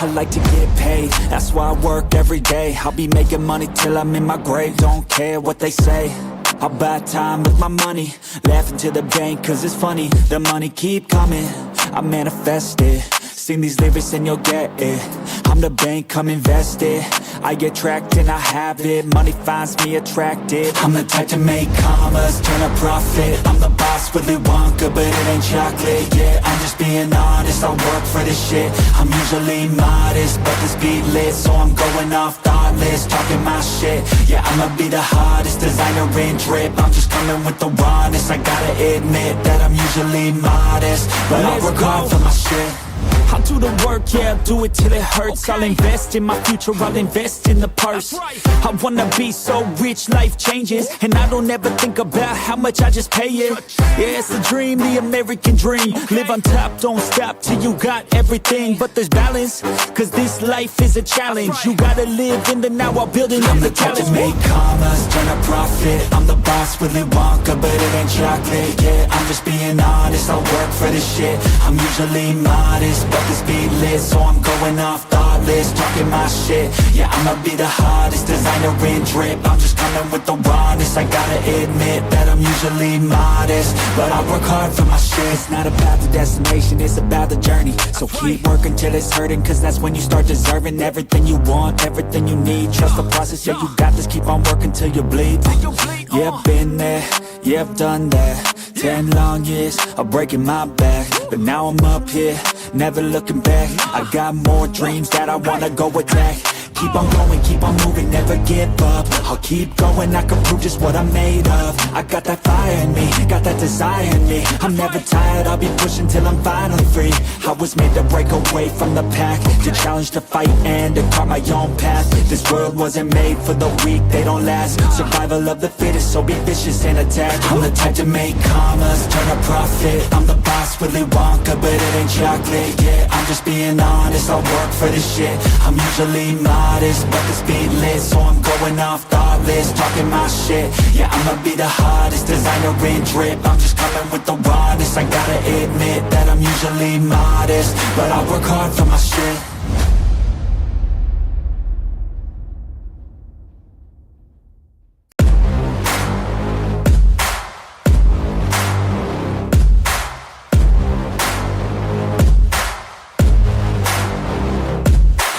I like to get paid, that's why I work every day. I'll be making money till I'm in my grave. Don't care what they say, I'll buy time with my money. Laughing to the bank cause it's funny. The money keep coming, I manifest it. Sing these lyrics and you'll get it. I'm the bank, come invest it. I get tracked and I have it. Money finds me attractive. I'm the type to make commas, turn a profit. I'm the boss, Willy Wonka, but it ain't chocolate. Yeah, I'm just being honest, I work for this shit. I'm usually modest, but this beat lit, so I'm going off thoughtless, talking my shit. Yeah, I'ma be the hottest designer in drip. I'm just coming with the rawness. I gotta admit that I'm usually modest, but I work hard for my shit. I'll do the work, yeah, I'll do it till it hurts. I'll invest in my future, I'll invest in the purse. I wanna be so rich, life changes, and I don't ever think about how much I just pay it. Yeah, it's the dream, the American dream. Live on top, don't stop till you got everything. But there's balance, cause this life is a challenge. You gotta live in the now while building up the challenge. I'm the type to make commas, turn a profit. I'm the boss, Willy Wonka, but it ain't chocolate. Yeah, I'm just being honest, I work for this shit. I'm usually modest, but this beat lit, so I'm going off thoughtless, talking my shit. Yeah, I'ma be the hottest designer in drip. I'm just coming with the rawness. I gotta admit that I'm usually modest, but I work hard for my shit. It's not about the destination, it's about the journey. So keep working till it's hurting, cause that's when you start deserving everything you want, everything you need. Trust the process, yeah, you got this. Keep on working till you bleed. Yeah, I've been there, yeah, I've done that. 10 long years of breaking my back, but now I'm up here, never looking back. I got more dreams that I wanna go attack. Keep on going, keep on moving, never give up. I'll keep going, I can prove just what I'm made of. I got that fire in me, got that desire in me. I'm never tired, I'll be pushing till I'm finally free. I was made to break away from the pack, to challenge, to fight, and to carve my own path. This world wasn't made for the weak, they don't last. Survival of the fittest, so be vicious and attack. I'm the type to make commas, turn a profit. I'm the boss, Willy Wonka, but it ain't chocolate. Yeah, I'm just being honest, I work for this shit. I'm usually modest, but this beat lit, so I'm going off thoughtless, talking my shit. Yeah, I'ma be the hottest designer in drip. I'm just coming with the rawness. I gotta admit that I'm usually modest, but I work hard for my shit.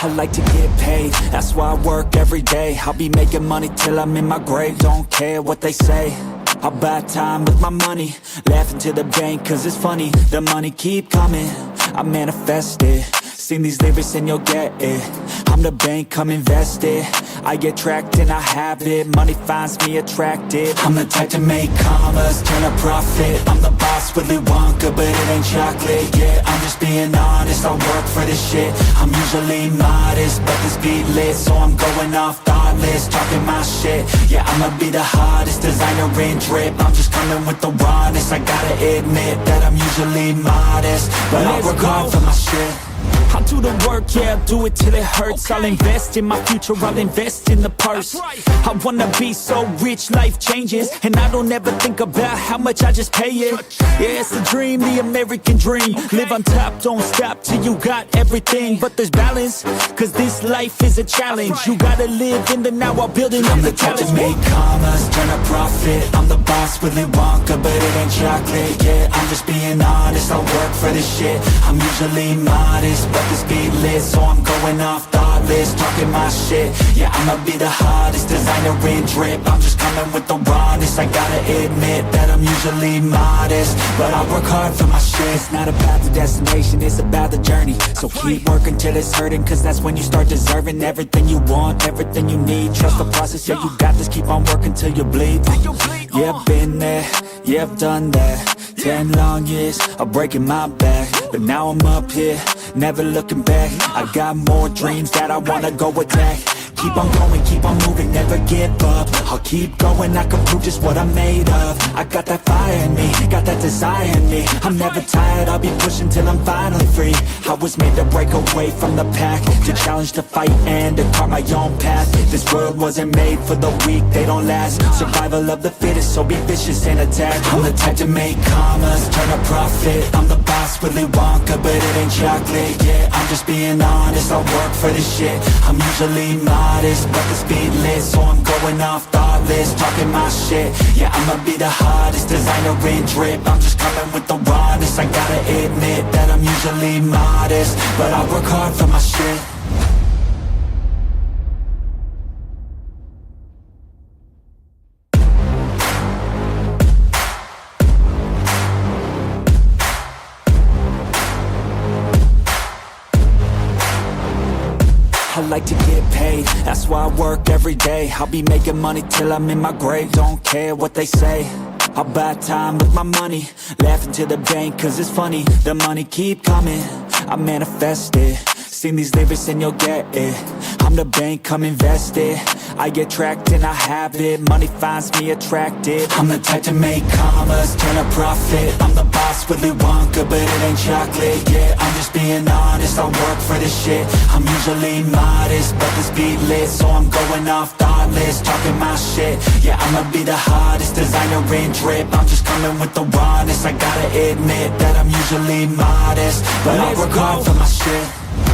I like to get paid, that's why I work every day. I'll be making money till I'm in my grave. Don't care what they say, I'll buy time with my money. Laughing to the bank cause it's funny. The money keep coming, I manifest it. Sing these lyrics and you'll get it. I'm the bank, come invest it. I get tracked and I have it. Money finds me attractive. I'm the type to make commas, turn a profit. I'm the boss, Willy Wonka, but it ain't chocolate. Yeah, I'm just being honest, I work for this shit. I'm usually modest, but this beat lit, so I'm going off thoughtless, talking my shit. Yeah, I'ma be the hottest designer in drip. I'm just coming with the rawness. I gotta admit that I'm usually modest, but I work hard for my shit. I'll do the work, yeah, I'll do it till it hurts. I'll invest in my future, I'll invest in the purse. I wanna be so rich, life changes, and I don't ever think about how much I just pay it. Yeah, it's the dream, the American dream. Live on top, don't stop till you got everything. But there's balance, cause this life is a challenge. You gotta live in the now while building up the challenge. I'm the type to make commas, turn a profit. I'm the boss, Willy Wonka, but it ain't chocolate. Yeah, I'm just being honest, I work for this shit. I'm usually modest, but this beat lit, so I'm going off thoughtless, talking my shit. Yeah, I'ma be the hottest designer in drip. I'm just coming with the rawness. I gotta admit that I'm usually modest, but I work hard for my shit. It's not about the destination, it's about the journey. So keep working till it's hurting, cause that's when you start deserving everything you want, everything you need. Trust the process, yeah, you got this. Keep on working till you bleed. Yeah, I've been there, yeah, I've done that. 10 long years of breaking my back, but now I'm up here, never looking back. I got more dreams that I wanna go attack. keep on going, keep on moving, never give up. I'll keep going, I can prove just what I'm made of. I got that fire in me, got that desire in me. I'm never tired, I'll be pushing till I'm finally free. I was made to break away from the pack, to challenge, to fight, and to carve my own path. This world wasn't made for the weak, they don't last. Survival of the fittest, so be vicious and attack. I'm the type to make commas, turn a profit. I'm the boss, Willy Wonka, but it ain't chocolate. Yeah, I'm just being honest, I work for this shit. I'm usually modest, but the speed lit, so I'm going off thoughtless, talking my shit. Yeah, I'ma be the hottest designer in drip. I'm just coming with the rawness. I gotta admit that I'm usually modest, but I work hard for my shit. I like to get paid, that's why I work every day. I'll be making money till I'm in my grave. Don't care what they say, I'll buy time with my money. Laughing to the bank cause it's funny. The money keep coming, I manifest it. Sing these lyrics and you'll get it. I'm the bank, come invest it. I get tracked and I have it. Money finds me attractive. I'm the type to make commas, turn a profit. I'm the boss, Willy Wonka, but it ain't chocolate. Yeah, I'm just being honest, I work for this shit. I'm usually modest, but the speed lit, so I'm going off thoughtless, talking my shit. Yeah, I'ma be the hottest designer in drip. I'm just coming with the rawness. I gotta admit that I'm usually modest, but I work hard for my shit.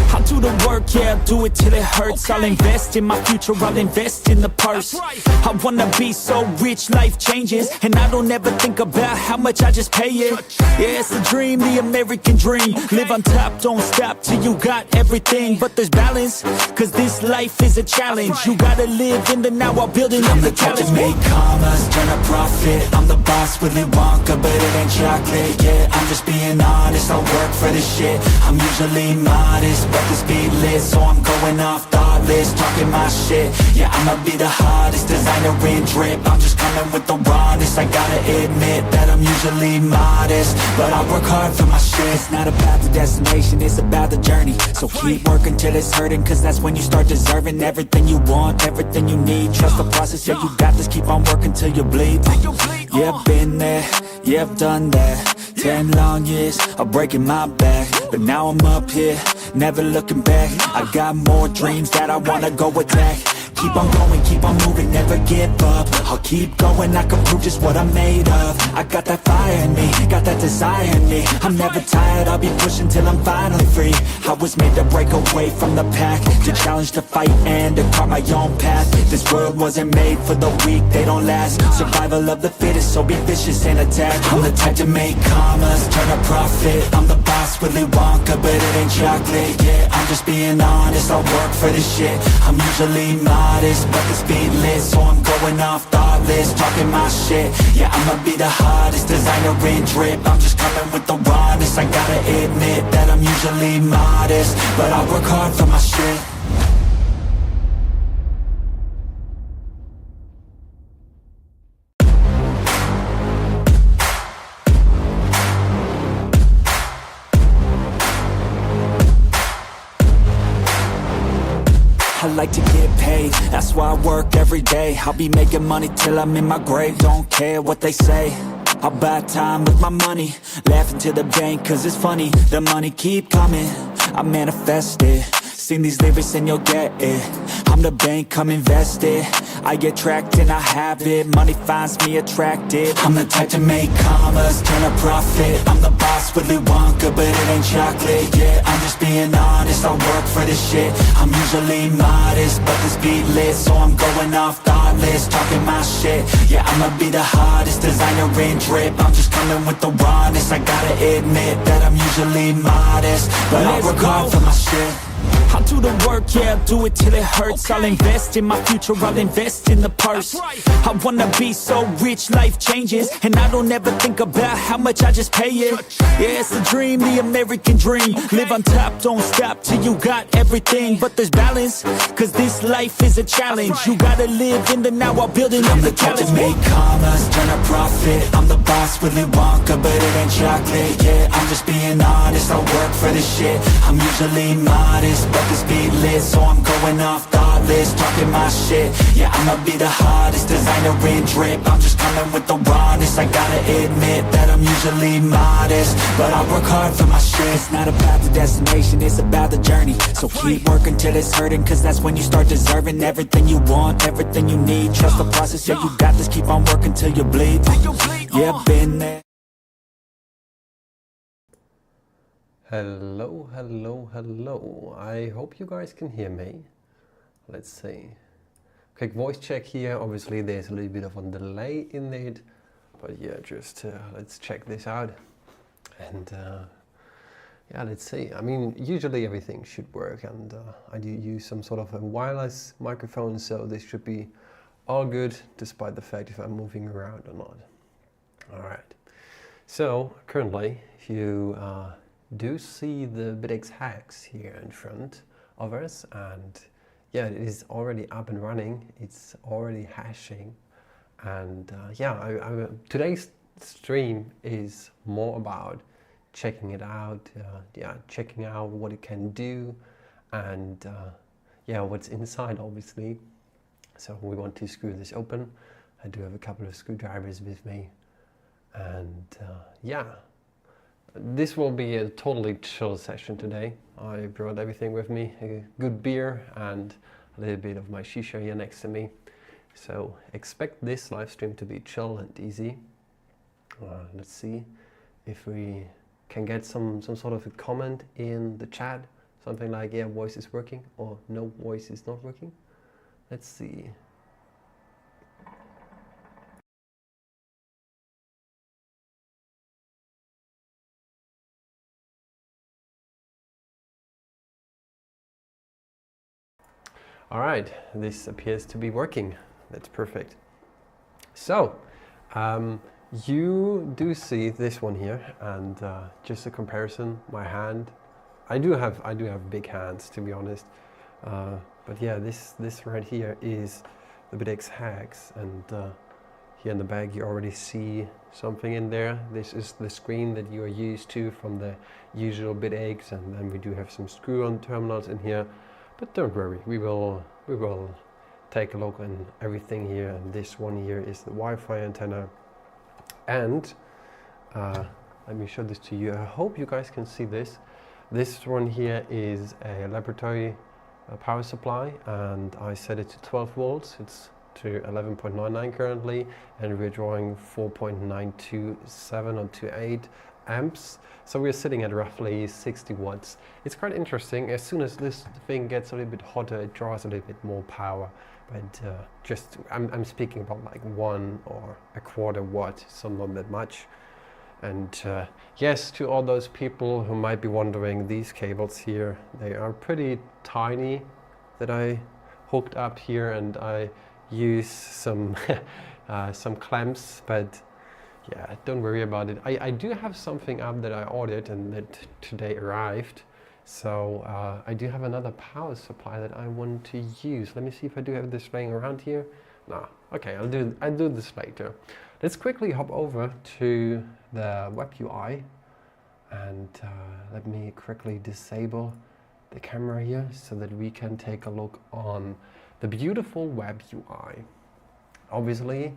I'll do the work, yeah, I'll do it till it hurts. I'll invest in my future, I'll invest in the purse. I wanna be so rich, life changes, and I don't ever think about how much I just pay it. Yeah, it's the dream, the American dream. Live on top, don't stop till you got everything. But there's balance, cause this life is a challenge. You gotta live in the now while building up the challenge. I'm the type to make commas, turn a profit. I'm the boss, Willy Wonka, but it ain't chocolate. Yeah, I'm just being honest, I work for this shit. I'm usually modest, but the speed lit, so I'm going off thoughtless, talking my shit. Yeah, I'ma be the hottest designer in drip. I'm just coming with the rawness. I gotta admit that I'm usually modest, but I work hard for my shit. It's not about the destination, it's about the journey. So keep working till it's hurting, cause that's when you start deserving everything you want, everything you need. Trust the process, yeah, you got this. Keep on working till you bleed. Yeah, I've been there, yeah, I've done that. 10 long years of breaking my back, but now I'm up here, never looking back. I got more dreams that I wanna go attack. Keep on going, keep on moving, never give up. I'll keep going, I can prove just what I'm made of. I got that fire in me, got that desire in me. I'm never tired, I'll be pushing till I'm finally free. I was made to break away from the pack, to challenge, to fight, and to carve my own path. This world wasn't made for the weak, they don't last. Survival of the fittest, so be vicious and attack. I'm the type to make commas, turn a profit. I'm the boss, Willy Wonka, but it ain't chocolate. Yeah, I'm just being honest, I work for this shit. I'm usually modest, but the speed lit, so I'm going off thoughtless, talking my shit. Yeah, I'ma be the hottest designer in drip. I'm just coming with the rawness. I gotta admit that I'm usually modest, but I work hard for my shit. I like to get paid, that's why I work every day. I'll be making money till I'm in my grave. Don't care what they say, I'll buy time with my money. Laughing to the bank cause it's funny. The money keep coming, I manifest it. Sing these lyrics and you'll get it. I'm the bank, come invest it. I get tracked and I have it. Money finds me attractive. I'm the type to make commas, turn a profit. I'm the boss, Willy Wonka, but it ain't chocolate. Yeah, I'm just being honest, I work for this shit. I'm usually modest, but the speed lit, so I'm going off thoughtless, talking my shit. Yeah, I'ma be the hottest designer in drip. I'm just coming with the rawness. I gotta admit that I'm usually modest, but I work hard for my shit. I'll do the work, yeah, I'll do it till it hurts. I'll invest in my future, I'll invest in the purse. I wanna be so rich, life changes, and I don't ever think about how much I just pay it. Yeah, it's the dream, the American dream. Live on top, don't stop till you got everything. But there's balance, cause this life is a challenge. You gotta live in the now while building up the challenge. I'm the type to make commas, turn a profit. I'm the boss, Willy Wonka, but it ain't chocolate. Yeah, I'm just being honest, I work for this shit. I'm usually modest, but the speed lit, so I'm going off thought. flawless, talking my shit. Yeah, I'ma be the hottest designer in drip. I'm just coming with the rawness. I gotta admit that I'm usually modest, but I work hard for my shit. It's not about the destination, it's about the journey. So keep working till it's hurting, cause that's when you start deserving everything you want, everything you need. Trust the process, yeah, you got this. Keep on working till you bleed. Yeah, been there. Hello, hello, hello. I hope you guys can hear me. Let's see. Quick voice check here. Obviously there's a little bit of a delay in it, but yeah, just let's check this out. And yeah, let's see. I mean, usually everything should work, and I do use some sort of a wireless microphone, so this should be all good, despite the fact if I'm moving around or not. All right. So currently, if you do see the BitaxeHex here in front of us, and yeah, it is already up and running. It's already hashing, and yeah, today's stream is more about checking it out, checking out what it can do, and yeah, what's inside, obviously. So we want to screw this open. I do have a couple of screwdrivers with me, and yeah, this will be a totally chill session today. I brought everything with me, a good beer and a little bit of my shisha here next to me. So expect this live stream to be chill and easy. Let's see if we can get some sort of a comment in the chat. Something like, yeah, voice is working, or no, voice is not working. Let's see. All right, this appears to be working. That's perfect. So, you do see this one here, and just a comparison. My hand, I do have big hands, to be honest. But yeah, this right here is the BitaxeHex, and here in the bag you already see something in there. This is the screen that you are used to from the usual BitaxeHex, and then we do have some screw-on terminals in here. But don't worry, we will take a look on everything here. And this one here is the Wi-Fi antenna. And let me show this to you. I hope you guys can see this. This one here is a laboratory power supply, and I set it to 12 volts. It's to 11.99 currently, and we're drawing 4.927 or 28 amps. So we're sitting at roughly 60 watts. It's quite interesting. As soon as this thing gets a little bit hotter, it draws a little bit more power. But I'm speaking about like 1 or a quarter watt, so not that much. And yes, to all those people who might be wondering, these cables here, they are pretty tiny that I hooked up here, and I use some some clamps, but yeah, don't worry about it. I do have something up that I ordered and that today arrived. So I do have another power supply that I want to use. Let me see if I do have this laying around here. No, okay, I'll do this later. Let's quickly hop over to the web UI, and let me quickly disable the camera here so that we can take a look on the beautiful web UI. Obviously,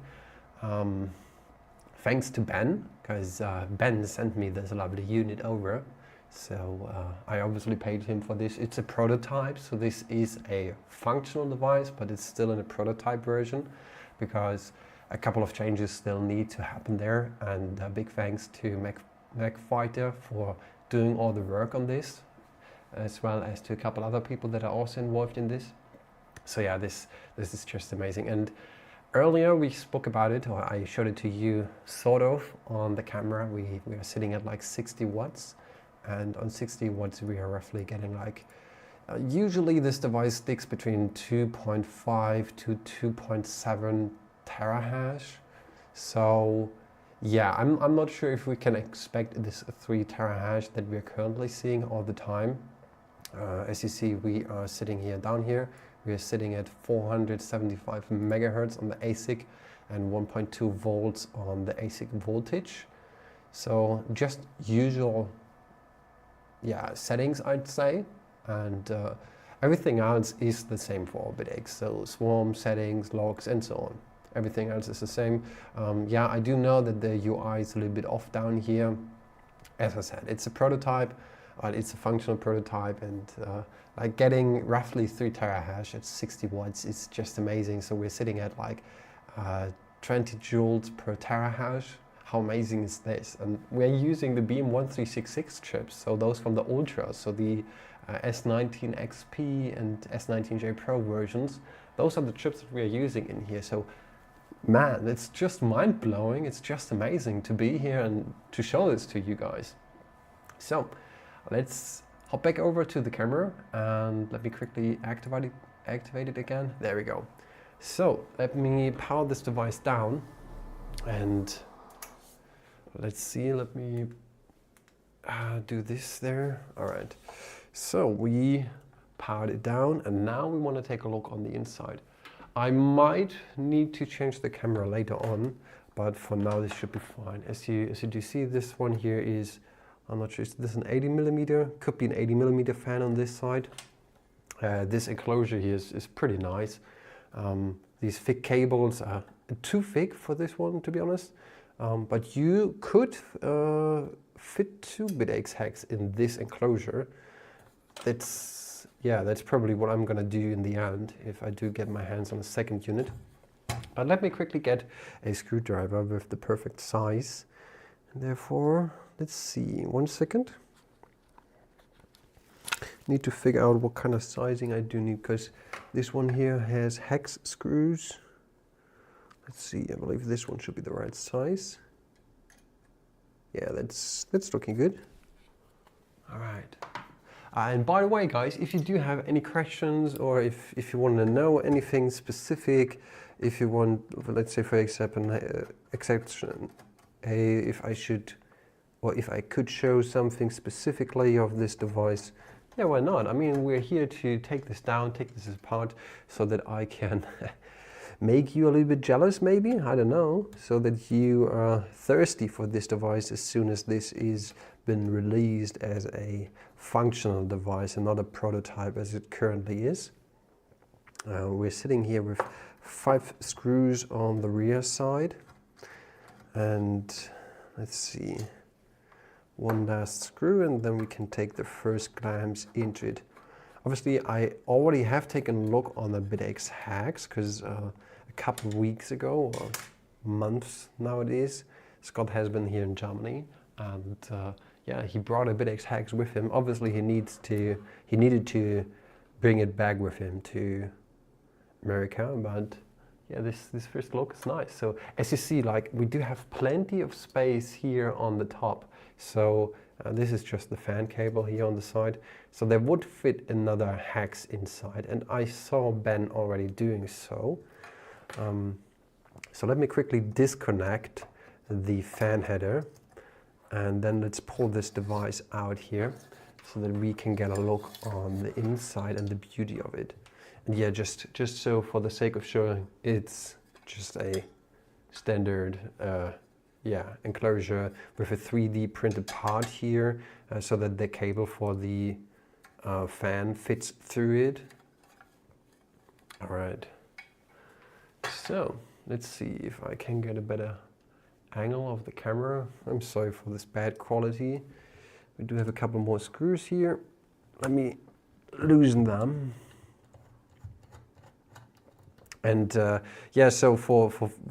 thanks to Ben, because Ben sent me this lovely unit over. So I obviously paid him for this. It's a prototype, so this is a functional device, but it's still in a prototype version because a couple of changes still need to happen there. And big thanks to MacFighter for doing all the work on this, as well as to a couple other people that are also involved in this. So yeah, this is just amazing. And earlier we spoke about it, or I showed it to you sort of on the camera. We are sitting at like 60 watts, and on 60 watts we are roughly getting like, usually this device sticks between 2.5 to 2.7 terahash. So yeah, I'm not sure if we can expect this 3 terahash that we're currently seeing all the time. As you see, we are sitting here down here. We are sitting at 475 megahertz on the ASIC and 1.2 volts on the ASIC voltage. So just usual, yeah, settings, I'd say. And Everything else is the same for all BitaxeHex, so swarm, settings, logs, and so on. Everything else is the same. Yeah, I do know that the UI is a little bit off down here. As I said, it's a prototype, it's a functional prototype, and like getting roughly 3 terahash at 60 watts is just amazing. So we're sitting at like 20 joules per terahash. How amazing is this? And we're using the BM1366 chips, so those from the Ultras, so the S19 XP and S19J Pro versions. Those are the chips that we're using in here. So man, it's just mind-blowing. It's just amazing to be here and to show this to you guys. So let's hop back over to the camera and let me quickly activate it again. There we go. So let me power this device down and let's see, let me do this there. All right, so we powered it down and now we want to take a look on the inside. I might need to change the camera later on, but for now this should be fine. As you do see, this one here is, I'm not sure, is this an 80mm? Could be an 80mm fan on this side. This enclosure here is pretty nice. These thick cables are too thick for this one, to be honest. But you could fit 2 BitaxeHex in this enclosure. That's probably what I'm gonna do in the end if I do get my hands on a second unit. But let me quickly get a screwdriver with the perfect size. And therefore, let's see, 1 second. Need to figure out what kind of sizing I do need, because this one here has hex screws. Let's see, I believe this one should be the right size. Yeah, that's looking good. All right. And by the way, guys, if you do have any questions or if you want to know anything specific, if you want, let's say for exception, if I should, or if I could show something specifically of this device, yeah, why not? I mean, we're here to take this down, take this apart, so that I can make you a little bit jealous, maybe, I don't know, so that you are thirsty for this device as soon as this is been released as a functional device and not a prototype as it currently is. We're sitting here with 5 screws on the rear side, and let's see, 1 last screw, and then we can take the first clamps into it. Obviously, I already have taken a look on the BitaxeHex because a couple of weeks ago, or months now it is, Scott has been here in Germany, and yeah, he brought a BitaxeHex with him. Obviously, he needed to bring it back with him to America, but yeah, this first look is nice. So as you see, like, we do have plenty of space here on the top. So this is just the fan cable here on the side. So there would fit another hex inside, and I saw Ben already doing so. So let me quickly disconnect the fan header, and then let's pull this device out here so that we can get a look on the inside and the beauty of it. And yeah, just so for the sake of showing, it's just a standard enclosure with a 3D printed part here, so that the cable for the fan fits through it. All right, so let's see if I can get a better angle of the camera. I'm sorry for this bad quality. We do have a couple more screws here. Let me loosen them. And yeah, so for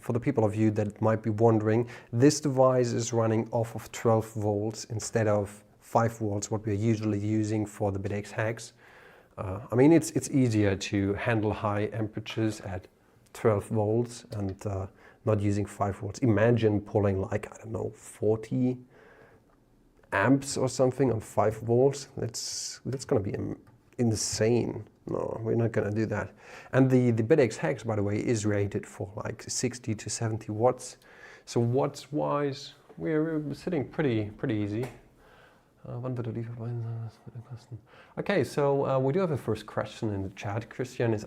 the people of you that might be wondering, this device is running off of 12 volts instead of 5 volts, what we're usually using for the BitaxeHex. I mean, it's easier to handle high temperatures at 12 volts and not using 5 volts. Imagine pulling, like, I don't know, 40 amps or something on 5 volts. That's going to be insane. No, we're not going to do that. And the BitaxeHex, by the way, is rated for like 60 to 70 watts. So watts wise, we're sitting pretty easy. Okay, so we do have a first question in the chat. Christian is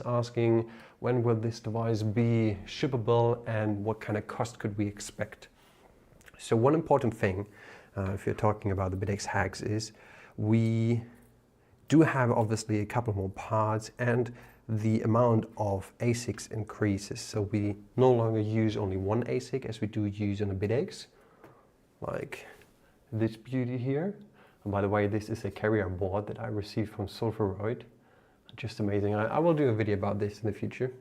asking, when will this device be shippable and what kind of cost could we expect? So one important thing, if you're talking about the BitaxeHex, is we do have obviously a couple more parts, and the amount of ASICs increases. So we no longer use only one ASIC as we do use on a BitaxeHex, like this beauty here. And by the way, this is a carrier board that I received from Soldering. Just amazing. I will do a video about this in the future.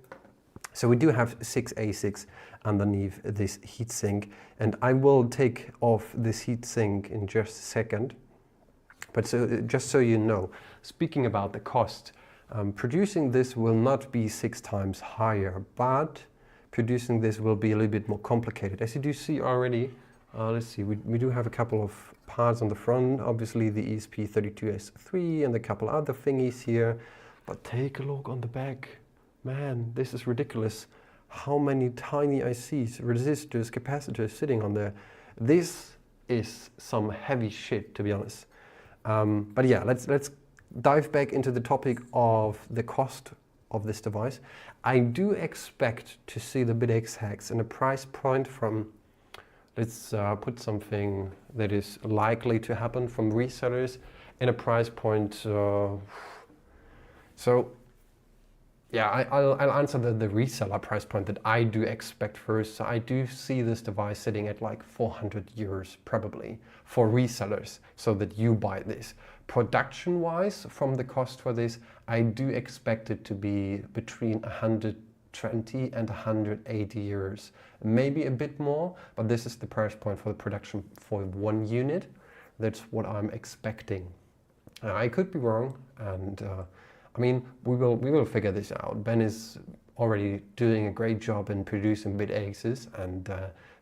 So we do have 6 ASICs underneath this heatsink, and I will take off this heatsink in just a second. But just so you know, speaking about the cost, producing this will not be 6 times higher, but producing this will be a little bit more complicated. As you do see already, let's see, we do have a couple of parts on the front, obviously the ESP32S3 and a couple other thingies here, but take a look on the back. Man, this is ridiculous. How many tiny ICs, resistors, capacitors sitting on there. This is some heavy shit, to be honest. But yeah, let's dive back into the topic of the cost of this device. I do expect to see the BitaxeHex in a price point from, let's put something that is likely to happen from resellers in a price point. So yeah, I'll answer the reseller price point that I do expect first. So I do see this device sitting at like 400 euros probably for resellers, so that you buy this. Production-wise, from the cost for this, I do expect it to be between 120 and 180 euros. Maybe a bit more, but this is the price point for the production for 1 unit. That's what I'm expecting. I could be wrong, and I mean, we will figure this out. Ben is already doing a great job in producing BitaxeHexes, and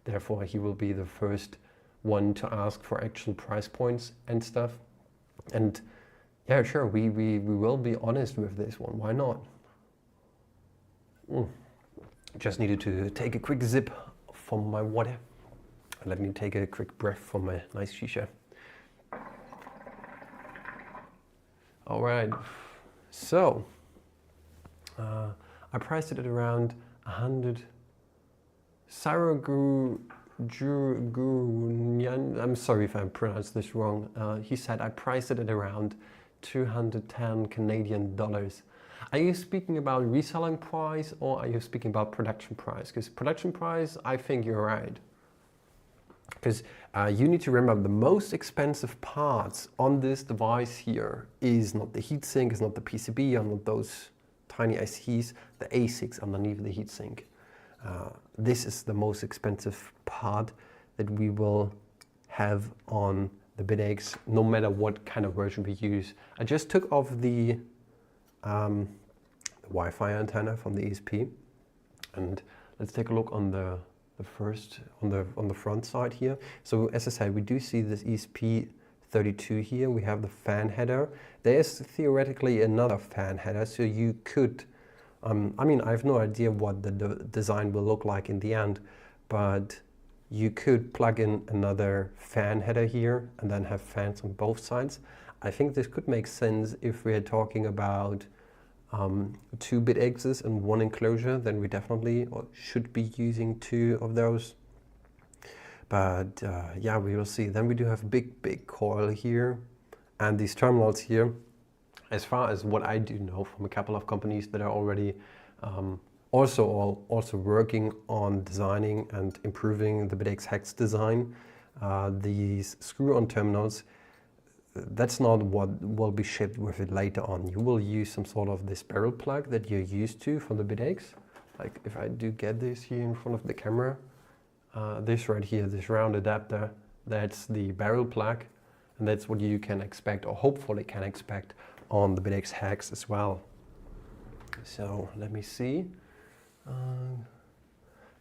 therefore he will be the first one to ask for actual price points and stuff. And yeah, sure, we will be honest with this one. Why not? Just needed to take a quick zip from my water. Let me take a quick breath from my nice shisha. All right. So, I priced it at around 100. I'm sorry if I pronounced this wrong. He said I priced it at around 210 Canadian dollars. Are you speaking about reselling price, or are you speaking about production price? Because production price, I think you're right. Because you need to remember, the most expensive parts on this device here is not the heatsink, is not the PCB, or not those tiny ICs, the ASICs underneath the heatsink. This is the most expensive part that we will have on the BitaxeHex, no matter what kind of version we use. I just took off the Wi-Fi antenna from the ESP, and let's take a look on the front side here. So as I said, we do see this ESP32 here. We have the fan header. There is theoretically another fan header, so you could, I mean, I have no idea what the design will look like in the end, but you could plug in another fan header here and then have fans on both sides. I think this could make sense if we're talking about 2 BitaxeHexes and 1 enclosure, then we definitely should be using 2 of those. But yeah, we will see. Then we do have big coil here, and these terminals here. As far as what I do know from a couple of companies that are already also working on designing and improving the BitaxeHex design, these screw-on terminals, that's not what will be shipped with it later on. You will use some sort of this barrel plug that you're used to from the BitaxeHex. Like if I do get this here in front of the camera, this right here, this round adapter, that's the barrel plug, and that's what you can expect, or hopefully can expect, on the BitaxeHex as well. So let me see.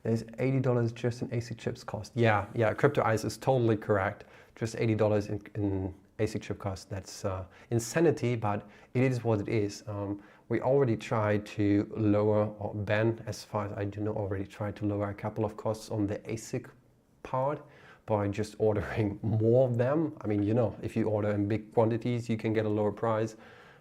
There's $80 just in ASIC chips cost. Yeah, Crypto Ice is totally correct. Just $80 in ASIC chip cost. That's insanity, but it is what it is. We already tried to lower, or Ben, as far as I do know, already tried to lower a couple of costs on the ASIC part by just ordering more of them. I mean, you know, if you order in big quantities, you can get a lower price.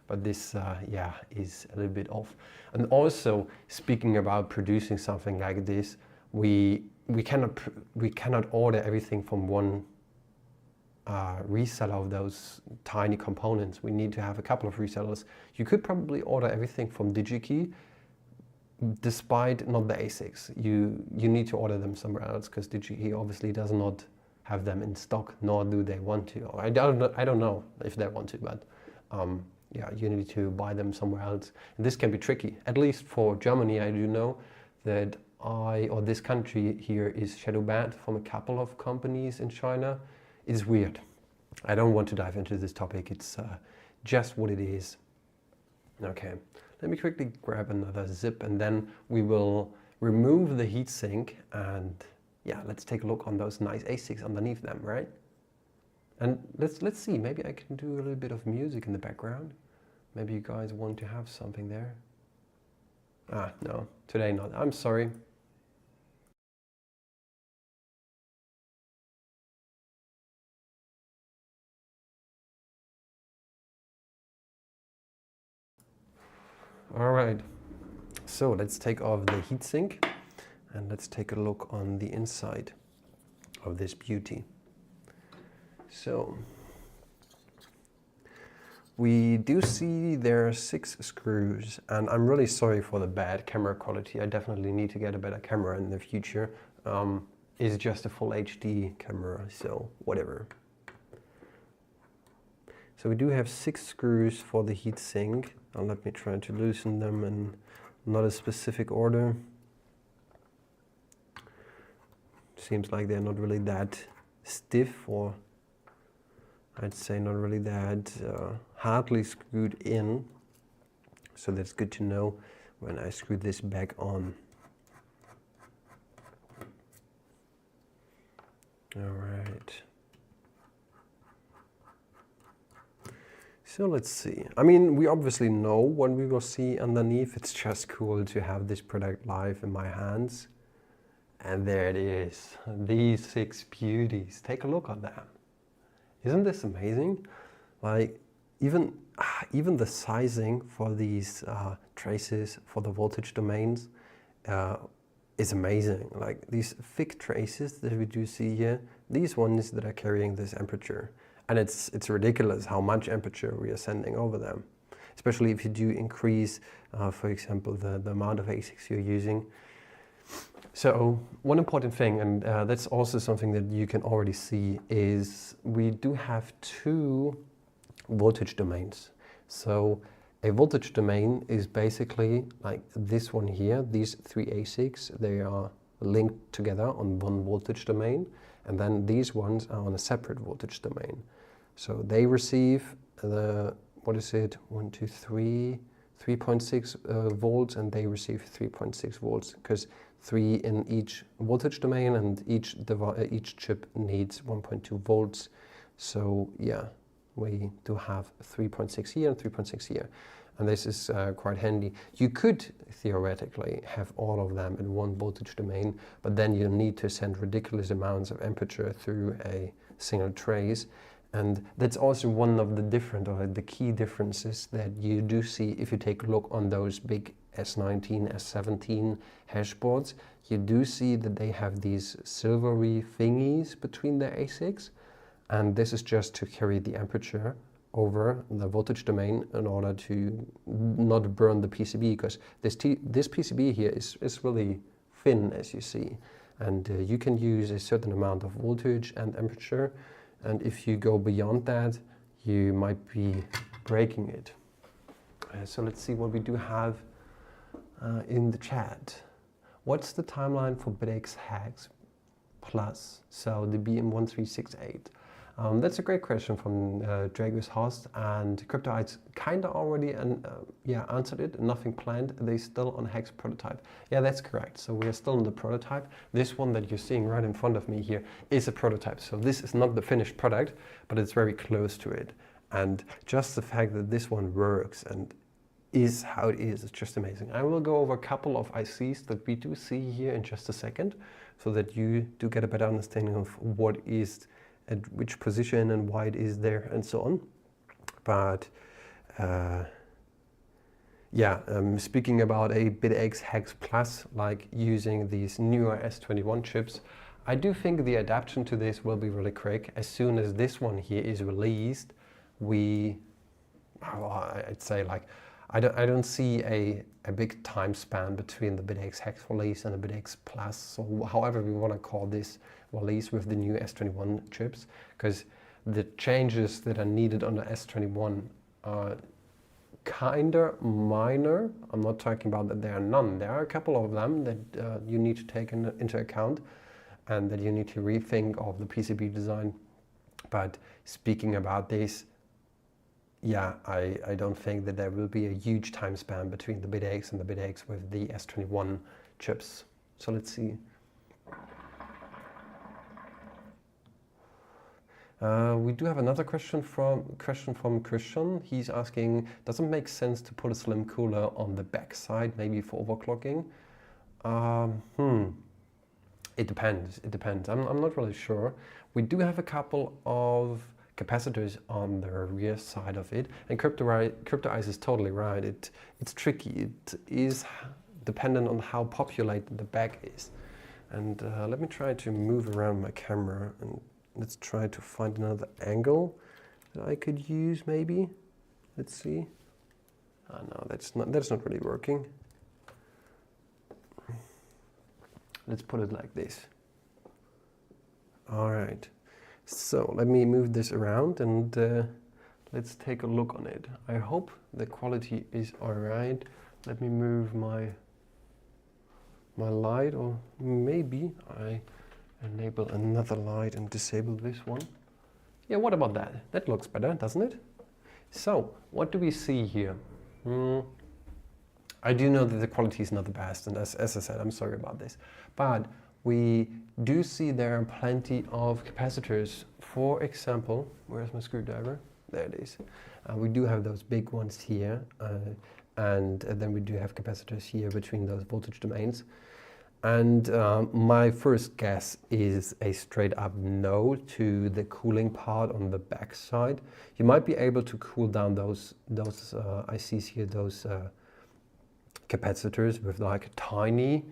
But this, yeah, is a little bit off. And also, speaking about producing something like this, we cannot order everything from one reseller of those tiny components. We need to have a couple of resellers. You could probably order everything from DigiKey, despite not the ASICs. You need to order them somewhere else, because DigiKey obviously does not have them in stock, nor do they want to. Or I don't know if they want to, but yeah, you need to buy them somewhere else. And this can be tricky. At least for Germany, I do know that this country here is shadow banned from a couple of companies in China. It's weird. I don't want to dive into this topic. It's just what it is. Okay, let me quickly grab another zip, and then we will remove the heatsink, and yeah, let's take a look on those nice ASICs underneath them, right? And let's see, maybe I can do a little bit of music in the background. Maybe you guys want to have something there. Ah, no, today not. I'm sorry. All right, so let's take off the heatsink and let's take a look on the inside of this beauty. So we do see there are 6 screws, and I'm really sorry for the bad camera quality. I definitely need to get a better camera in the future. It's just a full HD camera, so whatever. So we do have 6 screws for the heatsink. Let me try to loosen them in not a specific order. Seems like they're not really that stiff, or I'd say not really that hardly screwed in. So that's good to know when I screw this back on. All right. So let's see. I mean, we obviously know what we will see underneath. It's just cool to have this product live in my hands. And there it is, these 6 beauties. Take a look at that. Isn't this amazing? Like, even the sizing for these traces, for the voltage domains, is amazing. Like these thick traces that we do see here, these ones that are carrying this amperature. And it's ridiculous how much amperature we are sending over them. Especially if you do increase, for example, the amount of ASICs you're using. So one important thing, and that's also something that you can already see, is we do have 2 voltage domains. So a voltage domain is basically like this one here. These 3 ASICs, they are linked together on one voltage domain, and then these ones are on a separate voltage domain. So they receive the, what is it, 1, 2, 3, 3.6 volts, and they receive 3.6 volts, because 3 in each voltage domain, and each chip needs 1.2 volts. So yeah, we do have 3.6 here and 3.6 here. And this is quite handy. You could theoretically have all of them in one voltage domain, but then you need to send ridiculous amounts of amperature through a single trace. And that's also one of the key differences that you do see if you take a look on those big S19, S17 hash boards. You do see that they have these silvery thingies between the ASICs, and this is just to carry the amperature over the voltage domain in order to not burn the PCB, because this PCB here is really thin, as you see, and you can use a certain amount of voltage and amperature, and if you go beyond that, you might be breaking it. So let's see what we do have in the chat. What's the timeline for BitaxeHex Plus, so the BM1368? That's a great question from Dragus Host, and CryptoItes kind of already answered it. Nothing planned. They're still on Hex prototype. Yeah, that's correct. So we are still on the prototype. This one that you're seeing right in front of me here is a prototype. So this is not the finished product, but it's very close to it. And just the fact that this one works and is how it is just amazing. I will go over a couple of ICs that we do see here in just a second, so that you do get a better understanding of what is at which position and why it is there and so on. But speaking about a BitaxeHex Plus, like using these newer S21 chips, I do think the adaptation to this will be really quick. As soon as this one here is released, I'd say like, I don't see a big time span between the BitaxeHex release and the BitaxeHex Plus, or however we want to call this release with the new S21 chips, because the changes that are needed on the S21 are kinda minor. I'm not talking about that there are none. There are a couple of them that you need to take into account, and that you need to rethink of the PCB design. But speaking about this, yeah, I don't think that there will be a huge time span between the BitaxeHex and the BitaxeHex with the S21 chips. So let's see. We do have another question from Christian. He's asking, does it make sense to put a slim cooler on the back side, maybe for overclocking? It depends. It depends. I'm not really sure. We do have a couple of capacitors on the rear side of it, and CryptoIce is totally right. It's tricky. It is dependent on how populated the back is. And let me try to move around my camera, and let's try to find another angle that I could use maybe. Let's see. Oh, no, that's not really working. Let's put it like this. All right. So let me move this around and let's take a look on it. I hope the quality is all right. Let me move my light, or maybe I enable another light and disable this one. Yeah, what about that? That looks better, doesn't it? So what do we see here? I do know that the quality is not the best, and as I said, I'm sorry about this. But we do see there are plenty of capacitors. For example, where's my screwdriver? There it is. We do have those big ones here, and then we do have capacitors here between those voltage domains. And my first guess is a straight up no to the cooling part on the back side. You might be able to cool down those ICs here, those capacitors with like tiny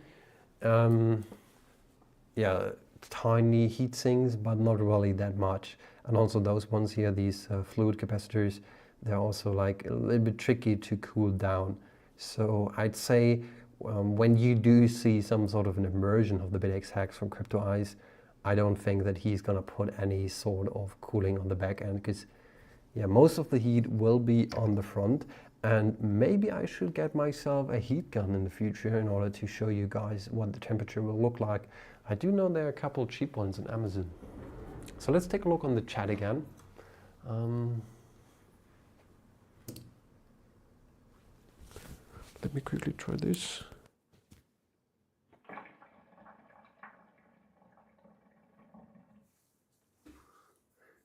tiny heat sinks, but not really that much. And also those ones here, these fluid capacitors, they're also like a little bit tricky to cool down. So I'd say when you do see some sort of an immersion of the BitaxeHex from CryptoIce, I don't think that he's gonna put any sort of cooling on the back end, because yeah, most of the heat will be on the front. And maybe I should get myself a heat gun in the future in order to show you guys what the temperature will look like. I do know there are a couple cheap ones on Amazon. So let's take a look on the chat again. Let me quickly try this.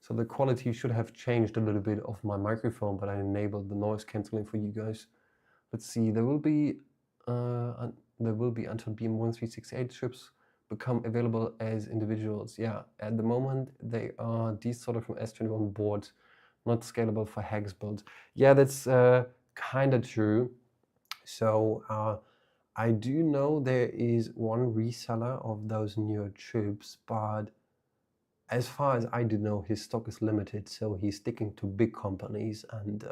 So the quality should have changed a little bit of my microphone, but I enabled the noise cancelling for you guys. Let's see, there will be until BM1368 chips become available as individuals. Yeah, at the moment they are desorted from S21 boards, not scalable for hex builds. Yeah, that's kind of true. So I do know there is one reseller of those newer chips, but as far as I do know, his stock is limited, so he's sticking to big companies. And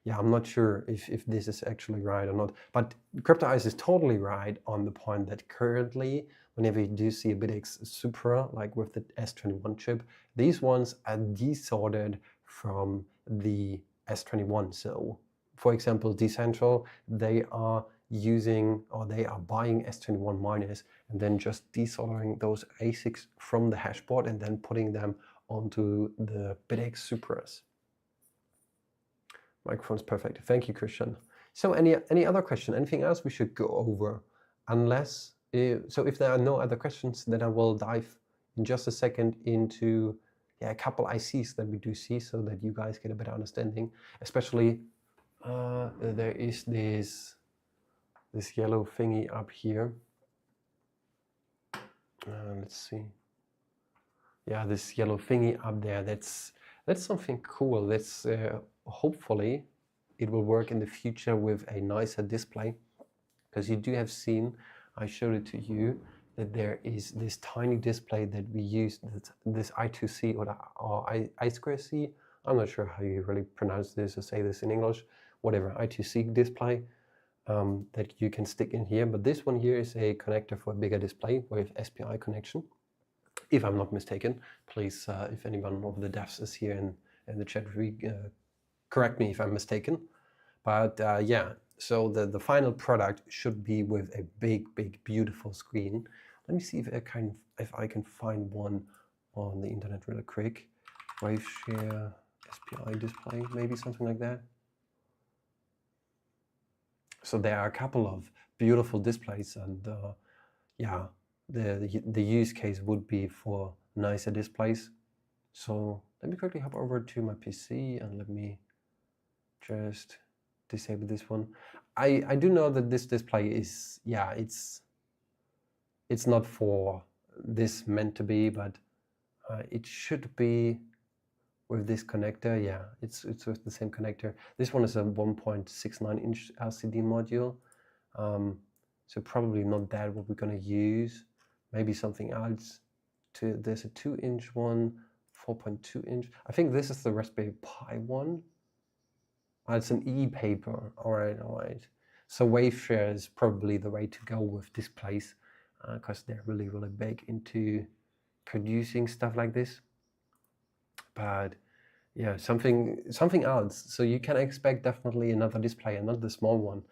yeah, I'm not sure if this is actually right or not. But CryptoIce is totally right on the point that currently, whenever you do see a BitaxeHex Supra, like with the S21 chip, these ones are desorted from the S21. So, for example, Decentral, they are using, or they are buying S21 minus and then just desoldering those ASICs from the hashboard and then putting them onto the BitaxeHex Supras. Microphone's perfect. Thank you, Christian. So any other question? Anything else we should go over? Unless, so if there are no other questions, then I will dive in just a second into a couple ICs that we do see so that you guys get a better understanding. Especially there is this yellow thingy up here. Let's see. Yeah, this yellow thingy up there, that's something cool. That's hopefully it will work in the future with a nicer display, because you do have seen, I showed it to you, that there is this tiny display that we use, this I2C or I2C. I'm not sure how you really pronounce this or say this in English, whatever, I2C display that you can stick in here. But this one here is a connector for a bigger display with SPI connection, if I'm not mistaken. Please, if anyone of the devs is here in the chat, correct me if I'm mistaken. But yeah, so the final product should be with a big, beautiful screen. Let me see if I can find one on the internet really quick. WaveShare SPI display, maybe something like that. So there are a couple of beautiful displays, and yeah, the use case would be for nicer displays. So let me quickly hop over to my PC and let me just disable this one. I do know that this display is, yeah, it's not for this meant to be, but it should be with this connector. Yeah, it's with the same connector. This one is a 1.69 inch LCD module, so probably not that what we're going to use. Maybe something else. There's a 2-inch one, 4.2 inch. I think this is the Raspberry Pi one. It's an e-paper. All right. So WaveShare is probably the way to go with displays, because they're really big into producing stuff like this. But yeah, something else. So you can expect definitely another display, and not the small one.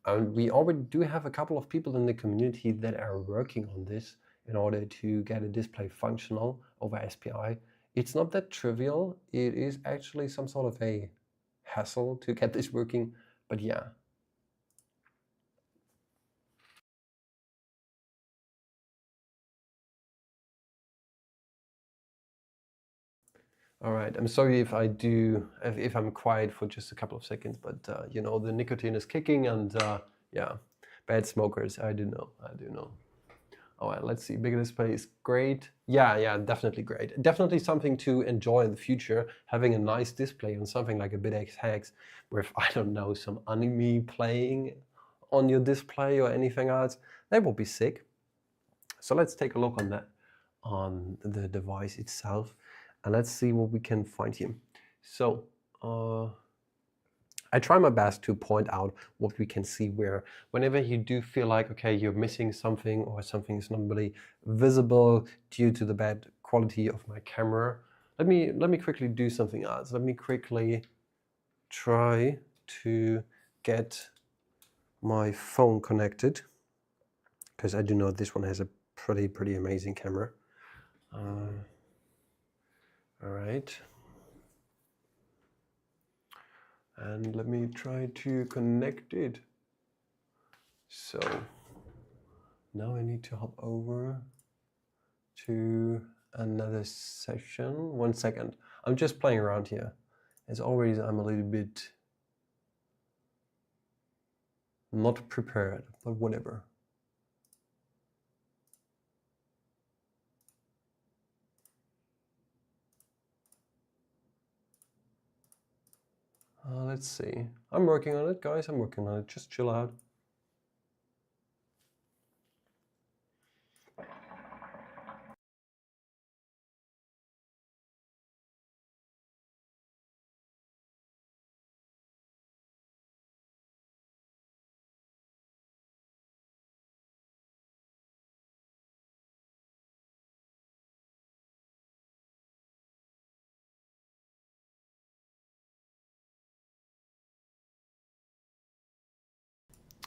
And we already do have a couple of people in the community that are working on this in order to get a display functional over SPI. It's not that trivial. It is actually some sort of a hassle to get this working, but yeah. All right, I'm sorry if I'm quiet for just a couple of seconds, but you know, the nicotine is kicking, and yeah, bad smokers, I do know. All right, let's see, bigger display is great. Yeah, definitely great. Definitely something to enjoy in the future, having a nice display on something like a BitaxeHex with, I don't know, some anime playing on your display or anything else. That would be sick. So let's take a look on that, on the device itself, and let's see what we can find here. So I try my best to point out what we can see where. Whenever you do feel like, okay, you're missing something or something is not really visible due to the bad quality of my camera, let me quickly do something else. Let me quickly try to get my phone connected, because I do know this one has a pretty amazing camera. All right. And let me try to connect it. So now I need to hop over to another session. 1 second. I'm just playing around here. As always, I'm a little bit not prepared, but whatever. Let's see. I'm working on it, guys. I'm working on it. Just chill out.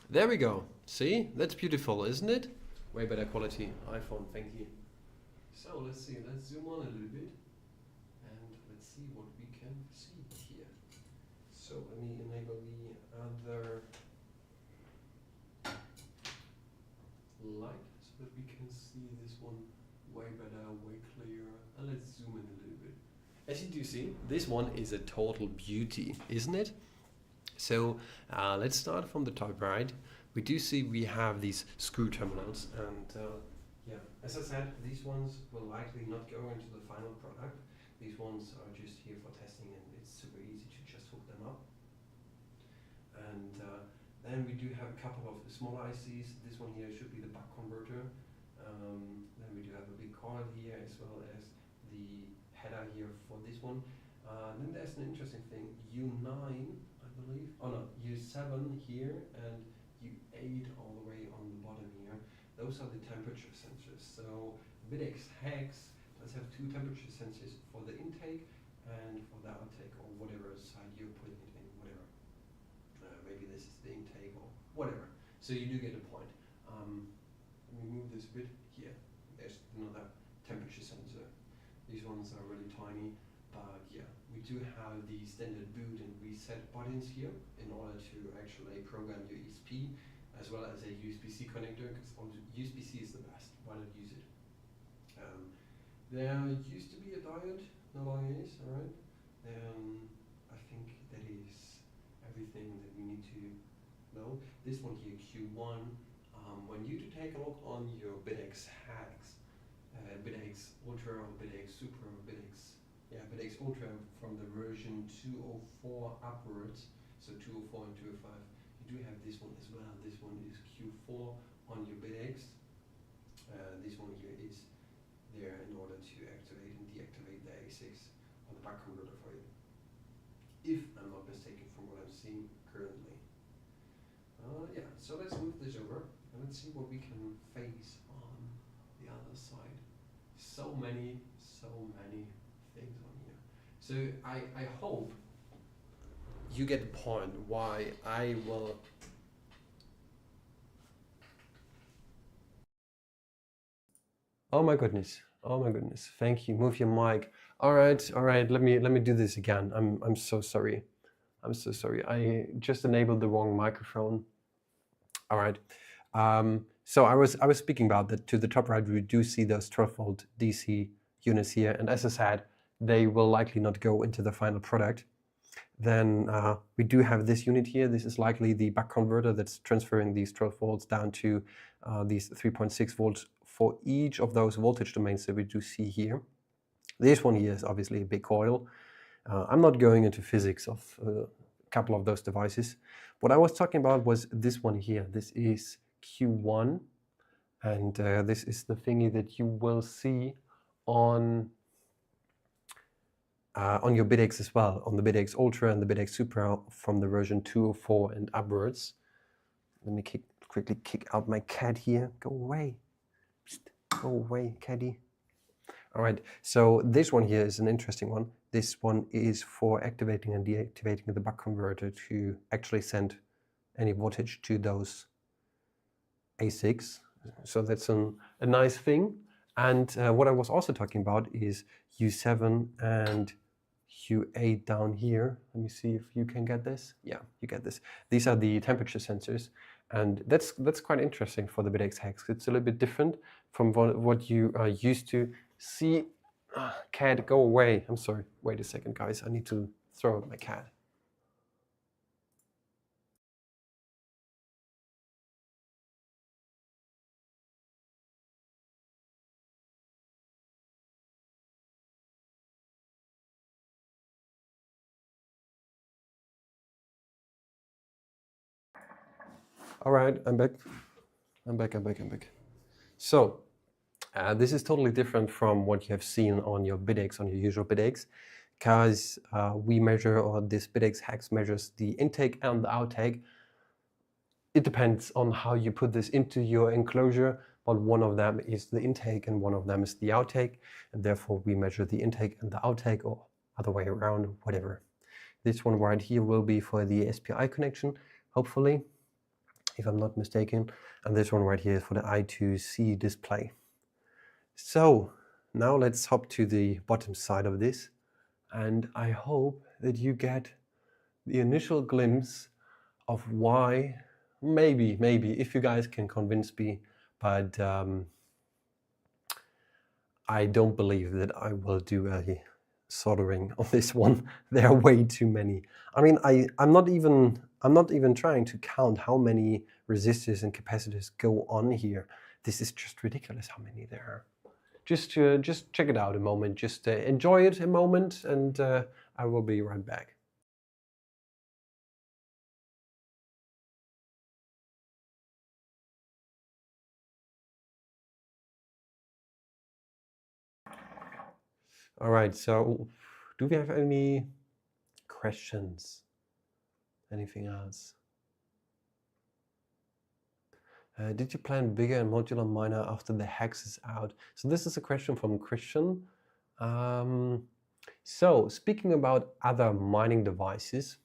There we go. See? That's beautiful, isn't it? Way better quality. iPhone, thank you. So let's see. Let's zoom on a little bit. And let's see what we can see here. So let me enable the other light so that we can see this one way better, way clearer. And let's zoom in a little bit. As you do see, this one is a total beauty, isn't it? So let's start from the top right. We do see we have these screw terminals, and yeah, as I said, these ones will likely not go into the final product. These ones are just here for testing, and it's super easy to just hook them up. And then Then we do have a couple of smaller ICs. This one here should be the buck converter. Then we do have a big coil here, as well as the header here for this one. Then there's an interesting thing, U9, I believe. Oh no, U7 here and U8 all the way on the bottom here. Those are the temperature sensors. So BitaxeHex does have two temperature sensors for the intake and for the outtake, or whatever side you're putting it in, whatever. Maybe this is the intake or whatever. So you do get a point. Let me move this a bit here. There's another temperature sensor. These ones are really tiny, but yeah, we do have the standard boot and reset buttons here in order to actually program your ESP, as well as a USB-C connector, because USB-C is the best. Why not use it? There used to be a diode, no longer is, alright? I think that is everything that we need to know. This one here, Q1, when you take a look on your BitaxeHex, BitaxeUltra or BitaxeSuper or BitaxeUltra from the version 204 upwards, so 204 and 205, you do have this one as well. This one is Q4 on your Bitax. This one here is there in order to activate and deactivate the ASICs on the buck converter for you, if I'm not mistaken from what I'm seeing currently. Yeah, so let's move this over and let's see what we can face on the other side. So many things on here. So I hope you get the point why I will. Oh my goodness. Thank you. Move your mic. All right. Let me do this again. I'm so sorry. I just enabled the wrong microphone. All right. So I was speaking about that. To the top right, we do see those 12-volt DC units here, and as I said, they will likely not go into the final product. Then we do have this unit here. This is likely the buck converter that's transferring these 12 volts down to these 3.6 volts for each of those voltage domains that we do see here. This one here is obviously a big coil. I'm not going into physics of a couple of those devices. What I was talking about was this one here. This is Q1, and this is the thingy that you will see on your Bitax as well, on the BitaxeUltra and the BitaxeSuper from the version 204 and upwards. Let me quickly kick out my cat here. Go away. Psst. Go away, caddy. All right, so this one here is an interesting one. This one is for activating and deactivating the buck converter to actually send any voltage to those ASICs. So that's a nice thing. And what I was also talking about is U7 and U8 down here. Let me see if you can get this. Yeah, you get this. These are the temperature sensors, and that's quite interesting for the BitaxeHex. It's a little bit different from what you are used to see. Cat, go away. I'm sorry. Wait a second, guys. I need to throw out my cat. All right, I'm back. I'm back. So this is totally different from what you have seen on your Bitax, on your usual Bitax, because we measure, or this BitaxeHex measures the intake and the outtake. It depends on how you put this into your enclosure, but one of them is the intake and one of them is the outtake, and therefore we measure the intake and the outtake, or other way around, whatever. This one right here will be for the SPI connection, hopefully, if I'm not mistaken, and this one right here is for the I2C display. So now let's hop to the bottom side of this, and I hope that you get the initial glimpse of why, maybe, if you guys can convince me, but I don't believe that I will do a soldering on this one. There are way too many. I mean, I'm not even trying to count how many resistors and capacitors go on here. This is just ridiculous how many there are. Just check it out a moment, just enjoy it a moment, and I will be right back. All right, so do we have any questions? Anything else? Did you plan bigger and modular miner after the hex is out? So this is a question from Christian. So speaking about other mining devices,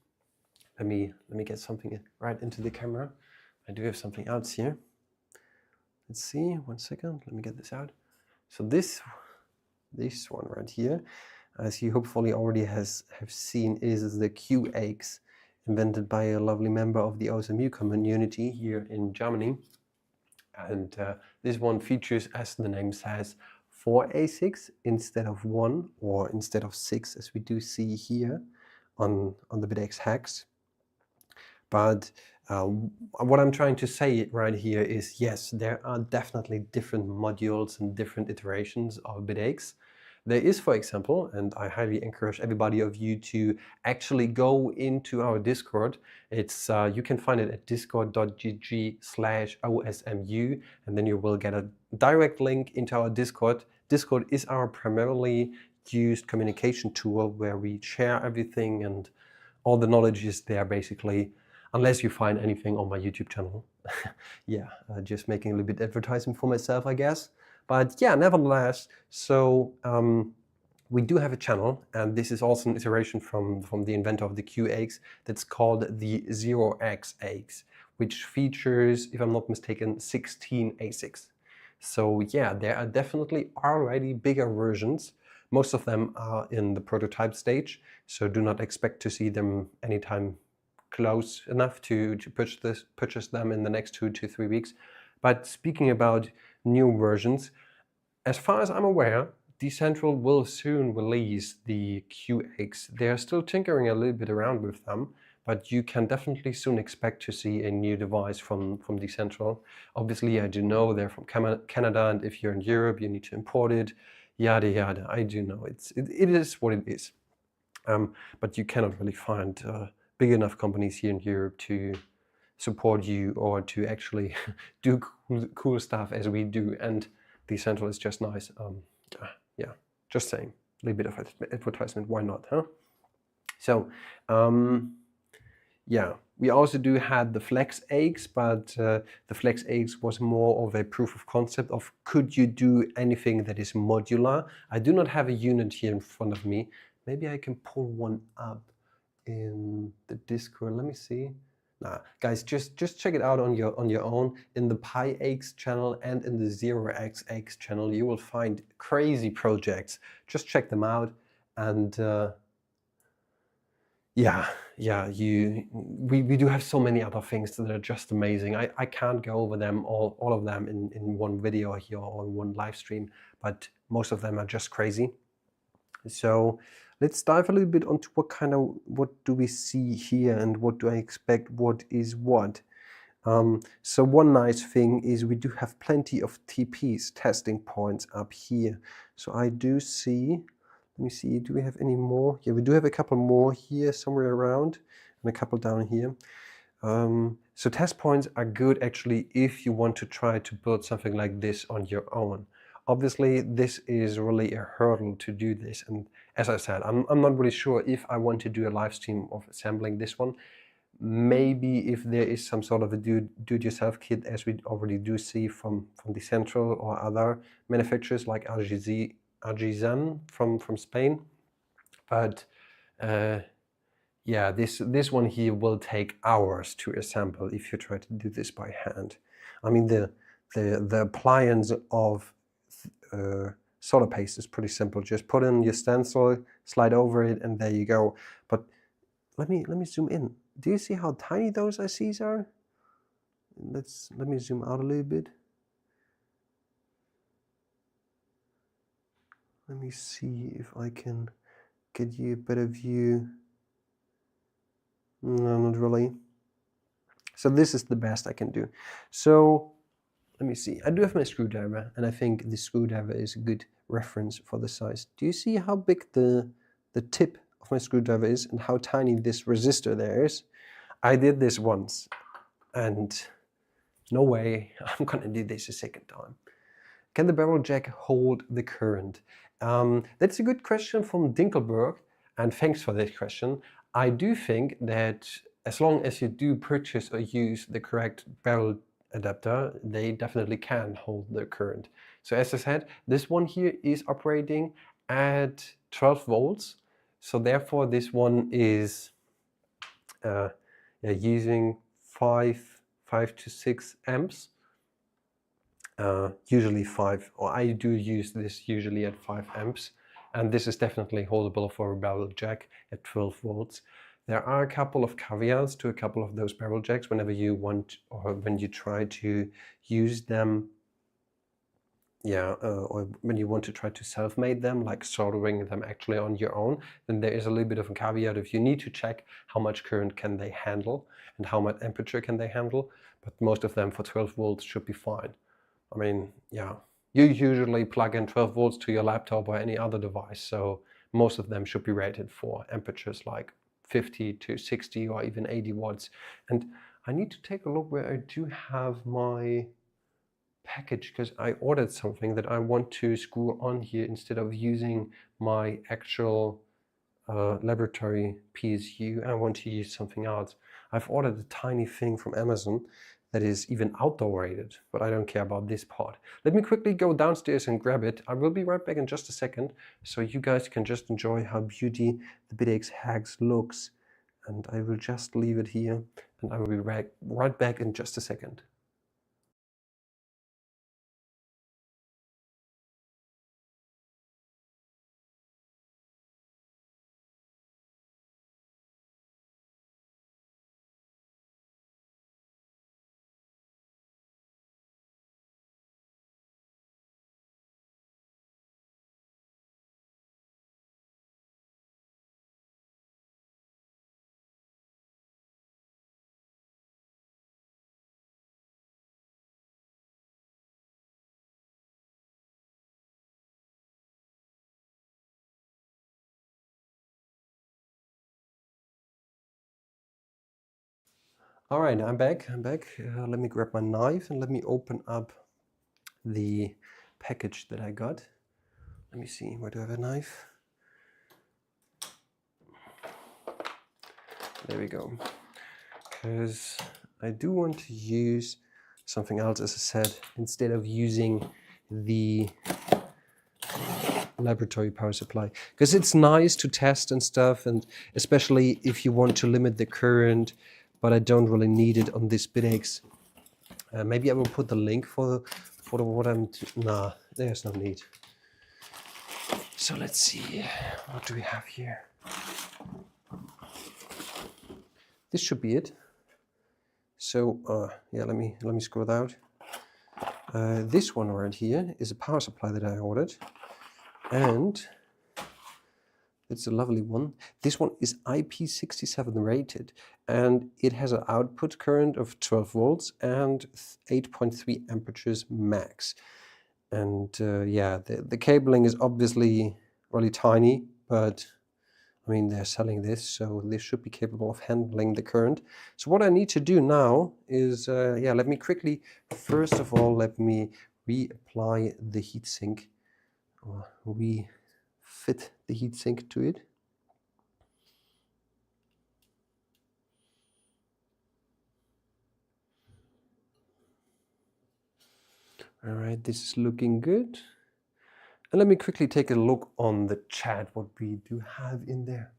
let me get something right into the camera. I do have something else here. Let's see, 1 second, let me get this out. So this one right here, as you hopefully already have seen, is the QX, invented by a lovely member of the OSMU community here in Germany. And this one features, as the name says, 4 ASICs instead of 1, or instead of 6, as we do see here on the BitaxeHex. But what I'm trying to say right here is, yes, there are definitely different modules and different iterations of BitaxeHex. There is, for example, and I highly encourage everybody of you to actually go into our Discord. It's you can find it at discord.gg/OSMU, and then you will get a direct link into our Discord. Discord is our primarily used communication tool where we share everything, and all the knowledge is there basically, unless you find anything on my YouTube channel. Yeah, just making a little bit advertising for myself, I guess. But yeah, nevertheless, so we do have a channel, and this is also an iteration from the inventor of the QX that's called the 0xX, which features, if I'm not mistaken, 16 ASICs. So yeah, there are definitely already bigger versions. Most of them are in the prototype stage, so do not expect to see them anytime close enough to purchase them in the next 2 to 3 weeks. But speaking about new versions, as far as I'm aware, Decentral will soon release the QX. They're still tinkering a little bit around with them, but you can definitely soon expect to see a new device from Decentral. Obviously, I do know they're from Canada, and if you're in Europe, you need to import it, yada yada. I do know it is what it is. But you cannot really find big enough companies here in Europe to support you or to actually do cool stuff as we do, and Decentral is just nice. Yeah, just saying, a little bit of advertisement, why not, huh? So yeah, we also do have the FlexAX, but the FlexAX was more of a proof of concept of could you do anything that is modular. I do not have a unit here in front of me. Maybe I can pull one up in the Discord. Let me see. Nah, guys, just check it out on your own. In the PyX channel and in the 0xX channel, you will find crazy projects. Just check them out, and yeah, we do have so many other things that are just amazing. I can't go over them all of them in one video here or in one live stream, but most of them are just crazy. So let's dive a little bit onto what do we see here and what do I expect, what is what. So one nice thing is we do have plenty of TPs, testing points up here. So I do see, let me see, do we have any more? Yeah, we do have a couple more here somewhere around and a couple down here. So test points are good actually if you want to try to build something like this on your own. Obviously, this is really a hurdle to do this, and as I said, I'm not really sure if I want to do a live stream of assembling this one. Maybe if there is some sort of a do-it-yourself kit, as we already do see from Decentral or other manufacturers like Argisan from Spain. But yeah, this one here will take hours to assemble if you try to do this by hand. I mean, the appliance of solder paste is pretty simple. Just put in your stencil, slide over it, and there you go. But let me zoom in. Do you see how tiny those ICs are? Let me zoom out a little bit. Let me see if I can get you a better view. No, not really. So this is the best I can do. So let me see. I do have my screwdriver, and I think the screwdriver is a good reference for the size. Do you see how big the tip of my screwdriver is and how tiny this resistor there is? I did this once, and no way I'm gonna do this a second time. Can the barrel jack hold the current? That's a good question from Dinkelberg, and thanks for that question. I do think that as long as you do purchase or use the correct barrel adapter, they definitely can hold the current. So as I said, this one here is operating at 12 volts. So therefore this one is using 5 to 6 amps. Usually 5, or I do use this usually at 5 amps, and this is definitely holdable for a barrel jack at 12 volts. There are a couple of caveats to a couple of those barrel jacks whenever you want, or when you try to use them, or when you want to try to self-made them, like soldering them actually on your own, then there is a little bit of a caveat if you need to check how much current can they handle and how much temperature can they handle, but most of them for 12 volts should be fine. I mean, yeah, you usually plug in 12 volts to your laptop or any other device, so most of them should be rated for temperatures like 50 to 60 or even 80 watts. And I need to take a look where I do have my package, because I ordered something that I want to screw on here instead of using my actual laboratory PSU. I want to use something else. I've ordered a tiny thing from Amazon that is even outdoor rated, but I don't care about this part. Let me quickly go downstairs and grab it. I will be right back in just a second, so you guys can just enjoy how beauty the BitaxeHex looks. And I will just leave it here, and I will be right back in just a second. All right, I'm back. Let me grab my knife and let me open up the package that I got. Let me see, where do I have a knife? There we go. Because I do want to use something else, as I said, instead of using the laboratory power supply, because it's nice to test and stuff, and especially if you want to limit the current, but I don't really need it on this BitaxeHex. Maybe I will put the link for what I'm nah, there's no need. So let's see, what do we have here? This should be it. So yeah, let me scroll out. This one right here is a power supply that I ordered, and it's a lovely one. This one is IP67 rated, and it has an output current of 12 volts and 8.3 amperes max. And yeah, the cabling is obviously really tiny, but I mean, they're selling this, so this should be capable of handling the current. So what I need to do now is, yeah, let me quickly, first of all, let me reapply the heatsink, or refit the heatsink to it. All right, this is looking good. And let me quickly take a look on the chat, what we do have in there.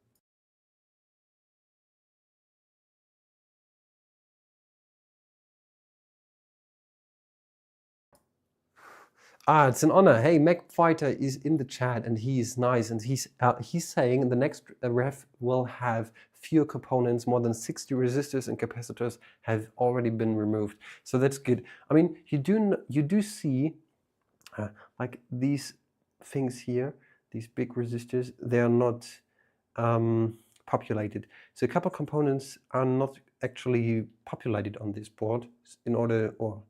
Ah, it's an honor. Hey, MacFighter is in the chat, and he is nice, and he's saying the next ref will have fewer components, more than 60 resistors and capacitors have already been removed. So that's good. I mean, you do see like these things here, these big resistors, they are not populated. So a couple components are not actually populated on this board in order, or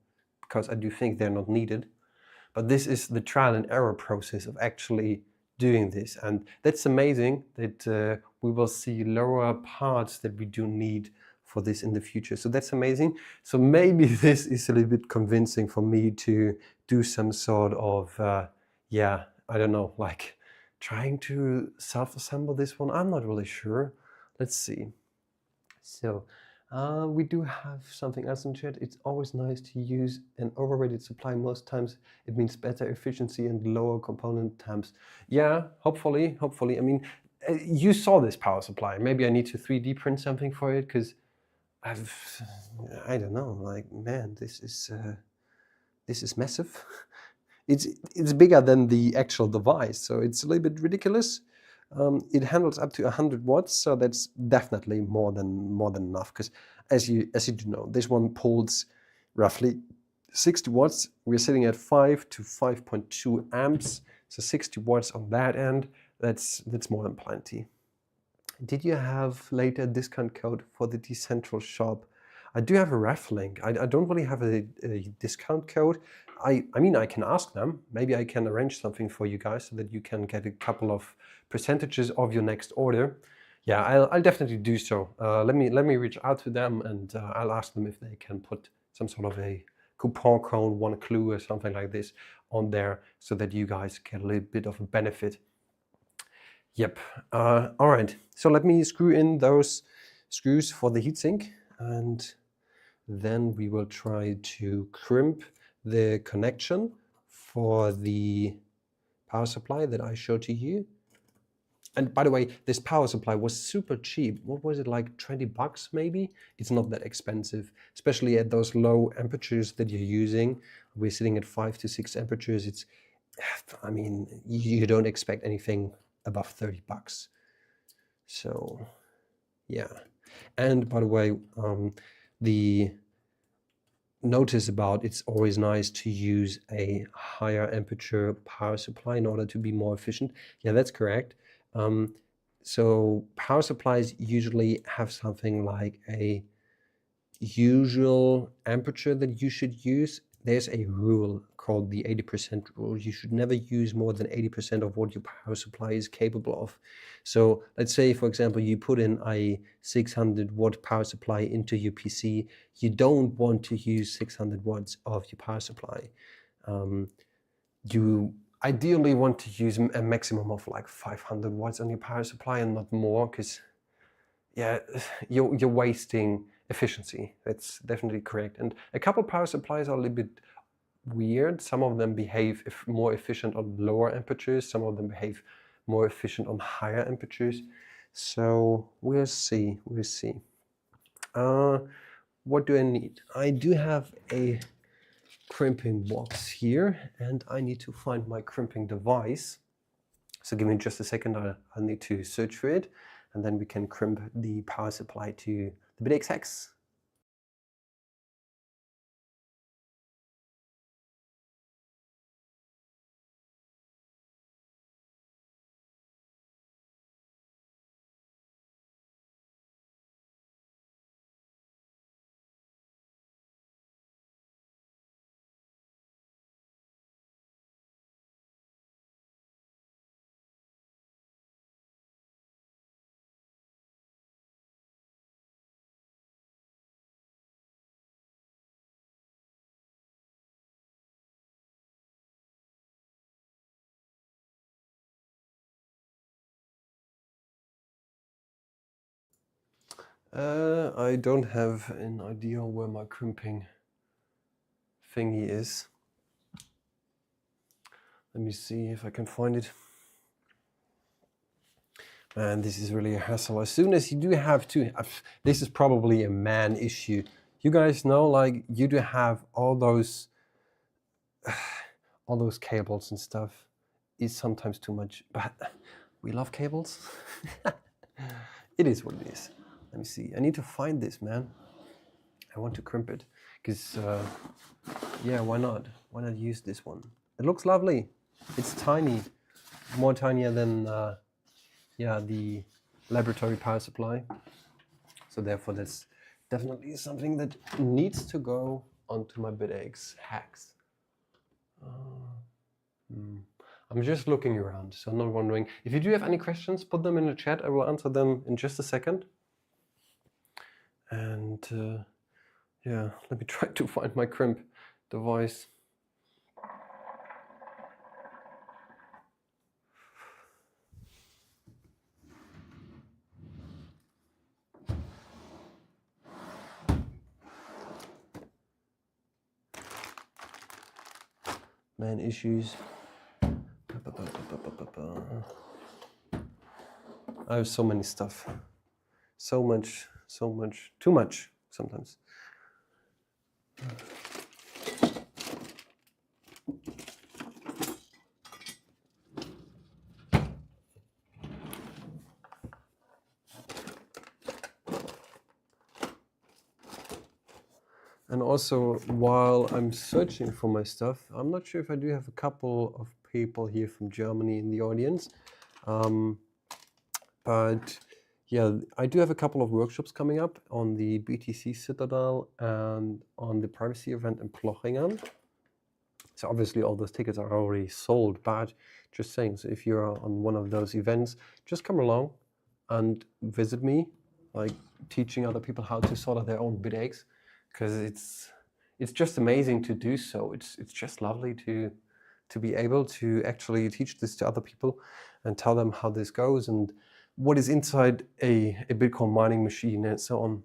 because I do think they're not needed. But this is the trial and error process of actually doing this. And that's amazing that we will see lower parts that we do need for this in the future. So that's amazing. So maybe this is a little bit convincing for me to do some sort of, yeah, I don't know, like trying to self-assemble this one. I'm not really sure. Let's see. So we do have something else in chat. It's always nice to use an overrated supply. Most times it means better efficiency and lower component times. Yeah, hopefully. I mean, you saw this power supply. Maybe I need to 3D print something for it, because I don't know, like, man, this is massive. It's bigger than the actual device, so it's a little bit ridiculous. It handles up to 100 watts, so that's definitely more than enough. Because as you do know, this one pulls roughly 60 watts. We're sitting at 5 to 5.2 amps, so 60 watts on that end. That's more than plenty. Did you have later discount code for the decentral shop? I do have a ref link. I don't really have a discount code. I mean, I can ask them. Maybe I can arrange something for you guys so that you can get a couple of percentages of your next order. Yeah, I'll definitely do so. Let me reach out to them, and I'll ask them if they can put some sort of a coupon code, 1 clue or something like this on there, so that you guys get a little bit of a benefit. Yep. All right. So let me screw in those screws for the heatsink, and then we will try to crimp the connection for the power supply that I showed to you. And by the way, this power supply was super cheap. What was it, like 20 bucks maybe? It's not that expensive, especially at those low amperes that you're using. We're sitting at 5 to 6 amperes. It's, I mean, you don't expect anything above 30 bucks. So yeah. And by the way, the notice about it's always nice to use a higher ampere power supply in order to be more efficient. Yeah, that's correct. So power supplies usually have something like a usual amperature that you should use. There's a rule called the 80% rule. You should never use more than 80% of what your power supply is capable of. So let's say, for example, you put in a 600 watt power supply into your PC. You don't want to use 600 watts of your power supply. You ideally want to use a maximum of like 500 watts on your power supply and not more, because yeah, you're wasting efficiency. That's definitely correct. And a couple power supplies are a little bit weird. Some of them behave more efficient on lower amperes. Some of them behave more efficient on higher amperes. So we'll see. What do I need? I do have a crimping box here, and I need to find my crimping device. So give me just a second. I'll need to search for it, and then we can crimp the power supply to the BitaxeHex. I don't have an idea where my crimping thingy is. Let me see if I can find it. Man, this is really a hassle. As soon as you do have to, this is probably a man issue. You guys know, like, you do have all those cables and stuff. It's sometimes too much, but we love cables. It is what it is. Let me see. I need to find this, man. I want to crimp it, because yeah, why not? Why not use this one? It looks lovely. It's tiny, more tinier than yeah, the laboratory power supply. So therefore, that's definitely something that needs to go onto my BitaxeHex. I'm just looking around, so I'm not wondering. If you do have any questions, put them in the chat. I will answer them in just a second. And yeah, let me try to find my crimp device. Man issues. I have so many stuff. So much, too much sometimes. And also, while I'm searching for my stuff, I'm not sure if I do have a couple of people here from Germany in the audience. But yeah, I do have a couple of workshops coming up on the BTC Citadel and on the privacy event in Plochingen. So obviously all those tickets are already sold, but just saying, so if you're on one of those events, just come along and visit me, like teaching other people how to solder their own BitaxeHex, because it's just amazing to do so. It's just lovely to be able to actually teach this to other people and tell them how this goes and what is inside a Bitcoin mining machine and so on.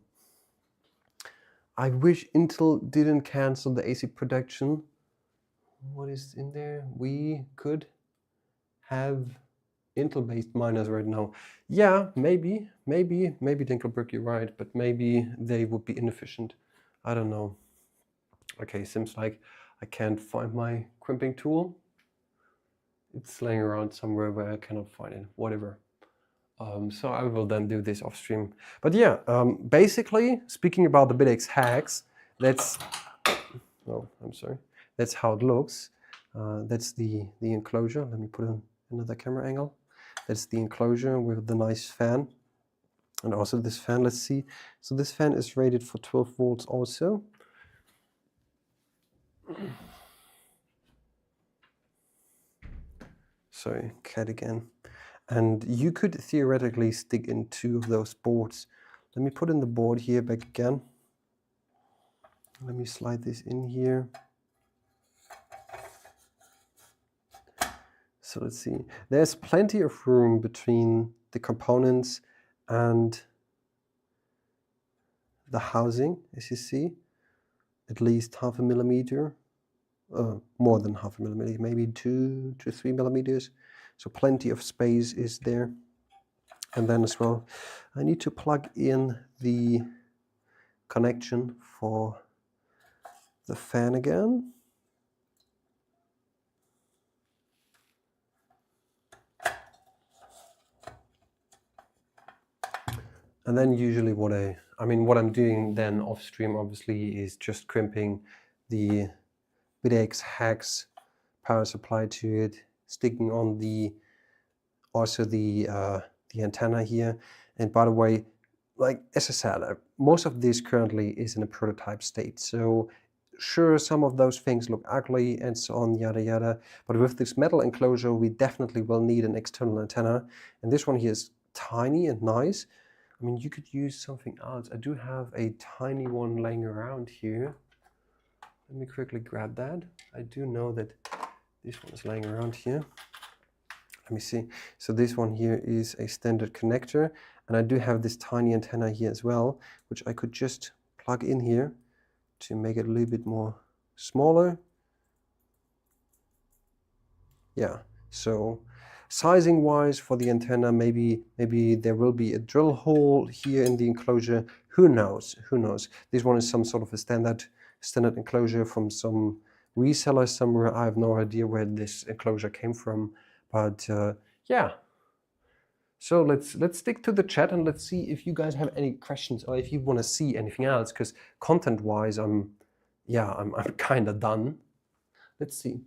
I wish Intel didn't cancel the ASIC production. What is in there? We could have Intel-based miners right now. Yeah, maybe Dinkelberg, you're right, but maybe they would be inefficient. I don't know. Okay, seems like I can't find my crimping tool. It's laying around somewhere where I cannot find it, whatever. So I will then do this off stream. But yeah, basically, speaking about the BitaxeHex, that's how it looks. That's the enclosure. Let me put in another camera angle. That's the enclosure with the nice fan. And also this fan, let's see. So this fan is rated for 12 volts also. Sorry, cat again. And you could theoretically stick in 2 of those boards. Let me put in the board here back again. Let me slide this in here. So let's see. There's plenty of room between the components and the housing, as you see. At least 0.5 millimeter. More than 0.5 millimeter, maybe 2 to 3 millimeters. So plenty of space is there. And then as well, I need to plug in the connection for the fan again. And then usually what I'm doing then off stream obviously is just crimping the BitaxeHex power supply to it, sticking on the antenna here. And by the way, like as I said, most of this currently is in a prototype state. So sure, some of those things look ugly and so on, yada yada. But with this metal enclosure, we definitely will need an external antenna. And this one here is tiny and nice. I mean, you could use something else. I do have a tiny one laying around here. Let me quickly grab that. I do know that this one is laying around here. Let me see. So this one here is a standard connector. And I do have this tiny antenna here as well, which I could just plug in here to make it a little bit more smaller. Yeah, so sizing wise for the antenna, maybe there will be a drill hole here in the enclosure. Who knows? This one is some sort of a standard enclosure from some reseller somewhere. I have no idea where this enclosure came from, but yeah. So let's stick to the chat and let's see if you guys have any questions or if you want to see anything else, because content wise I'm kind of done. Let's see.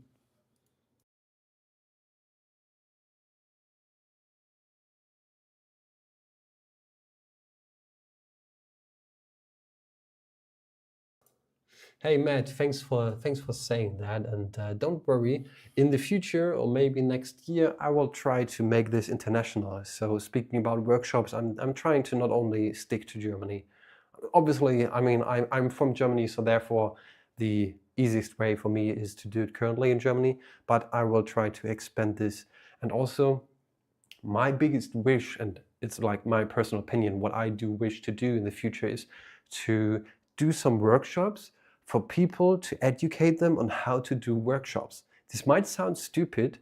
Hey Matt, thanks for saying that, and don't worry, in the future or maybe next year I will try to make this international. So speaking about workshops, I'm trying to not only stick to Germany. Obviously, I mean I'm from Germany, so therefore the easiest way for me is to do it currently in Germany, but I will try to expand this. And also my biggest wish, and it's like my personal opinion, what I do wish to do in the future is to do some workshops for people to educate them on how to do workshops. This might sound stupid,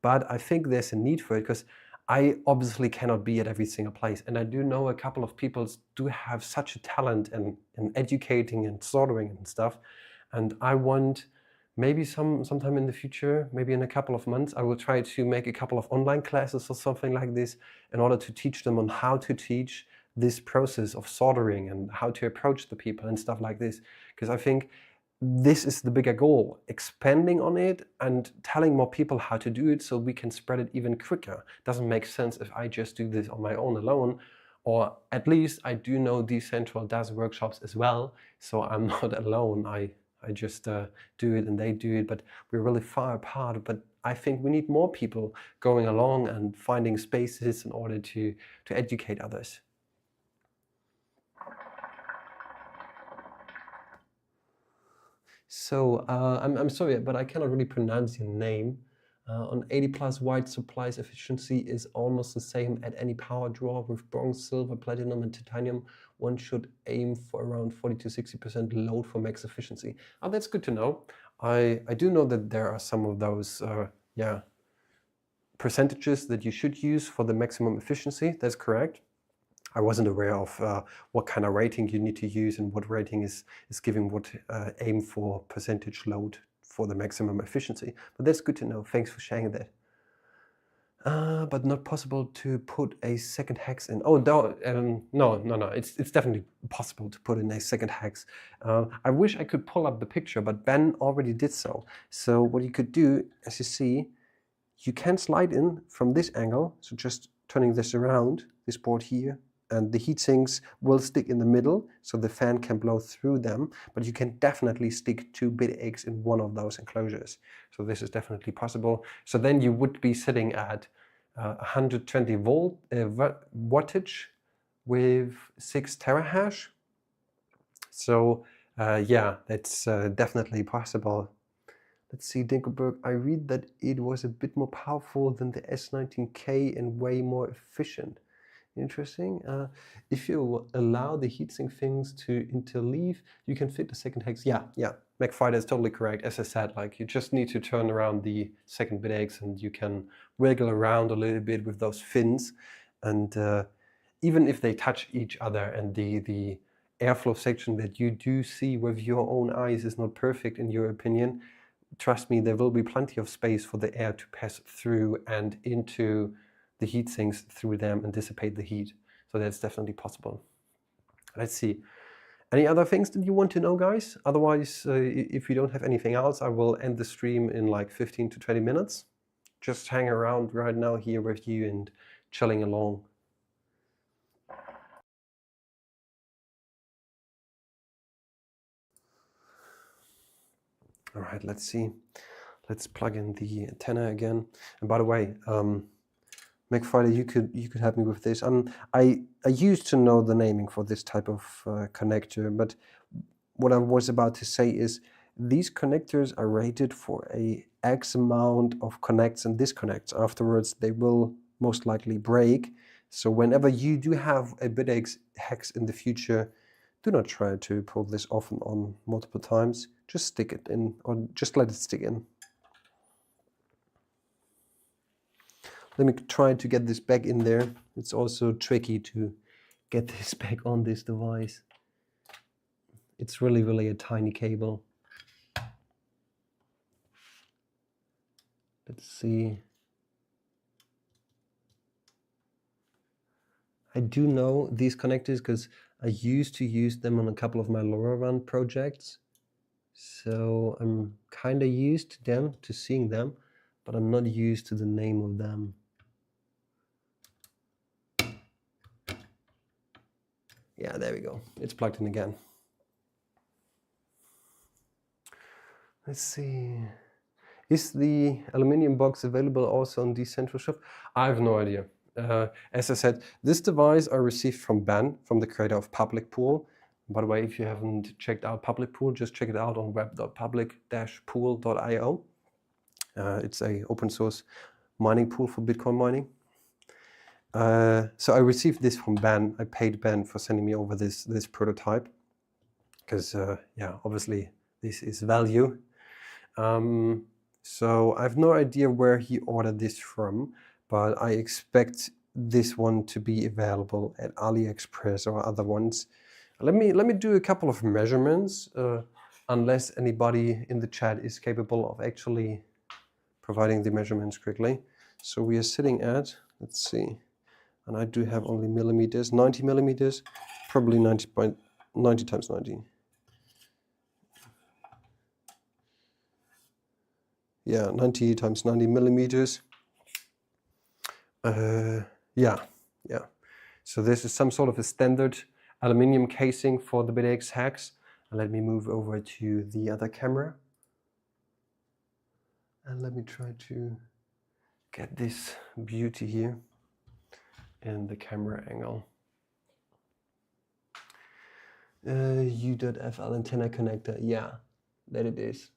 but I think there's a need for it, because I obviously cannot be at every single place. And I do know a couple of people do have such a talent in educating and soldering and stuff. And I want, maybe sometime in the future, maybe in a couple of months, I will try to make a couple of online classes or something like this in order to teach them on how to teach this process of soldering and how to approach the people and stuff like this. Because I think this is the bigger goal, expanding on it and telling more people how to do it so we can spread it even quicker. Doesn't make sense if I just do this on my own alone, or at least I do know Decentral does workshops as well, so I'm not alone. I just do it and they do it, but we're really far apart. But I think we need more people going along and finding spaces in order to educate others. So I'm sorry, but I cannot really pronounce your name. On 80+ white supplies efficiency is almost the same at any power draw. With bronze, silver, platinum and titanium, one should aim for around 40 to 60% load for max efficiency. Oh, that's good to know. I do know that there are some of those percentages that you should use for the maximum efficiency. That's correct. I wasn't aware of what kind of rating you need to use and what rating is giving what aim for percentage load for the maximum efficiency. But that's good to know. Thanks for sharing that. But not possible to put a second hex in. Oh, no. It's definitely possible to put in a second hex. I wish I could pull up the picture, but Ben already did so. So what you could do, as you see, you can slide in from this angle. So just turning this around, this board here, and the heat sinks will stick in the middle, so the fan can blow through them, but you can definitely stick 2 BitaxeHex in one of those enclosures. So this is definitely possible. So then you would be sitting at 120 volt wattage with 6 terahash. So yeah, that's definitely possible. Let's see, Dinkelberg, I read that it was a bit more powerful than the S19K and way more efficient. Interesting. If you allow the heatsink things to interleave, you can fit the second hex. Yeah, McFighter is totally correct. As I said, like, you just need to turn around the second BitaxeHex and you can wiggle around a little bit with those fins. And even if they touch each other and the airflow section that you do see with your own eyes is not perfect in your opinion, trust me, there will be plenty of space for the air to pass through and into the heat sinks through them and dissipate the heat. So that's definitely possible. Let's see. Any other things that you want to know, guys? Otherwise, if you don't have anything else, I will end the stream in like 15 to 20 minutes. Just hang around right now here with you and chilling along. All right, let's see. Let's plug in the antenna again. And by the way, McFriday, you could help me with this. I used to know the naming for this type of connector, but what I was about to say is these connectors are rated for a X amount of connects and disconnects. Afterwards, they will most likely break. So whenever you do have a BitaxeHex in the future, do not try to pull this off and on multiple times. Just stick it in, or just let it stick in. Let me try to get this back in there. It's also tricky to get this back on this device. It's really a tiny cable. Let's see. I do know these connectors because I used to use them on a couple of my LoRaWAN projects. So I'm kind of used to them, to seeing them, but I'm not used to the name of them. Yeah, there we go. It's plugged in again. Let's see. Is the aluminium box available also on Decentral shop? I have no idea. As I said, this device I received from Ben, from the creator of Public Pool. By the way, if you haven't checked out Public Pool, just check it out on web.public-pool.io. It's an open source mining pool for Bitcoin mining. So I received this from Ben. I paid Ben for sending me over this prototype because yeah, obviously this is value. So I have no idea where he ordered this from, but I expect this one to be available at AliExpress or other ones. Let me do a couple of measurements, unless anybody in the chat is capable of actually providing the measurements quickly. So we are sitting at, let's see, and I do have only millimeters, 90 millimeters, probably 90 times 90. Yeah, 90 times 90 millimeters. Yeah. So this is some sort of a standard aluminium casing for the BitaxeHex. And let me move over to the other camera. And let me try to get this beauty here in the camera angle. U.FL antenna connector, yeah, that it is.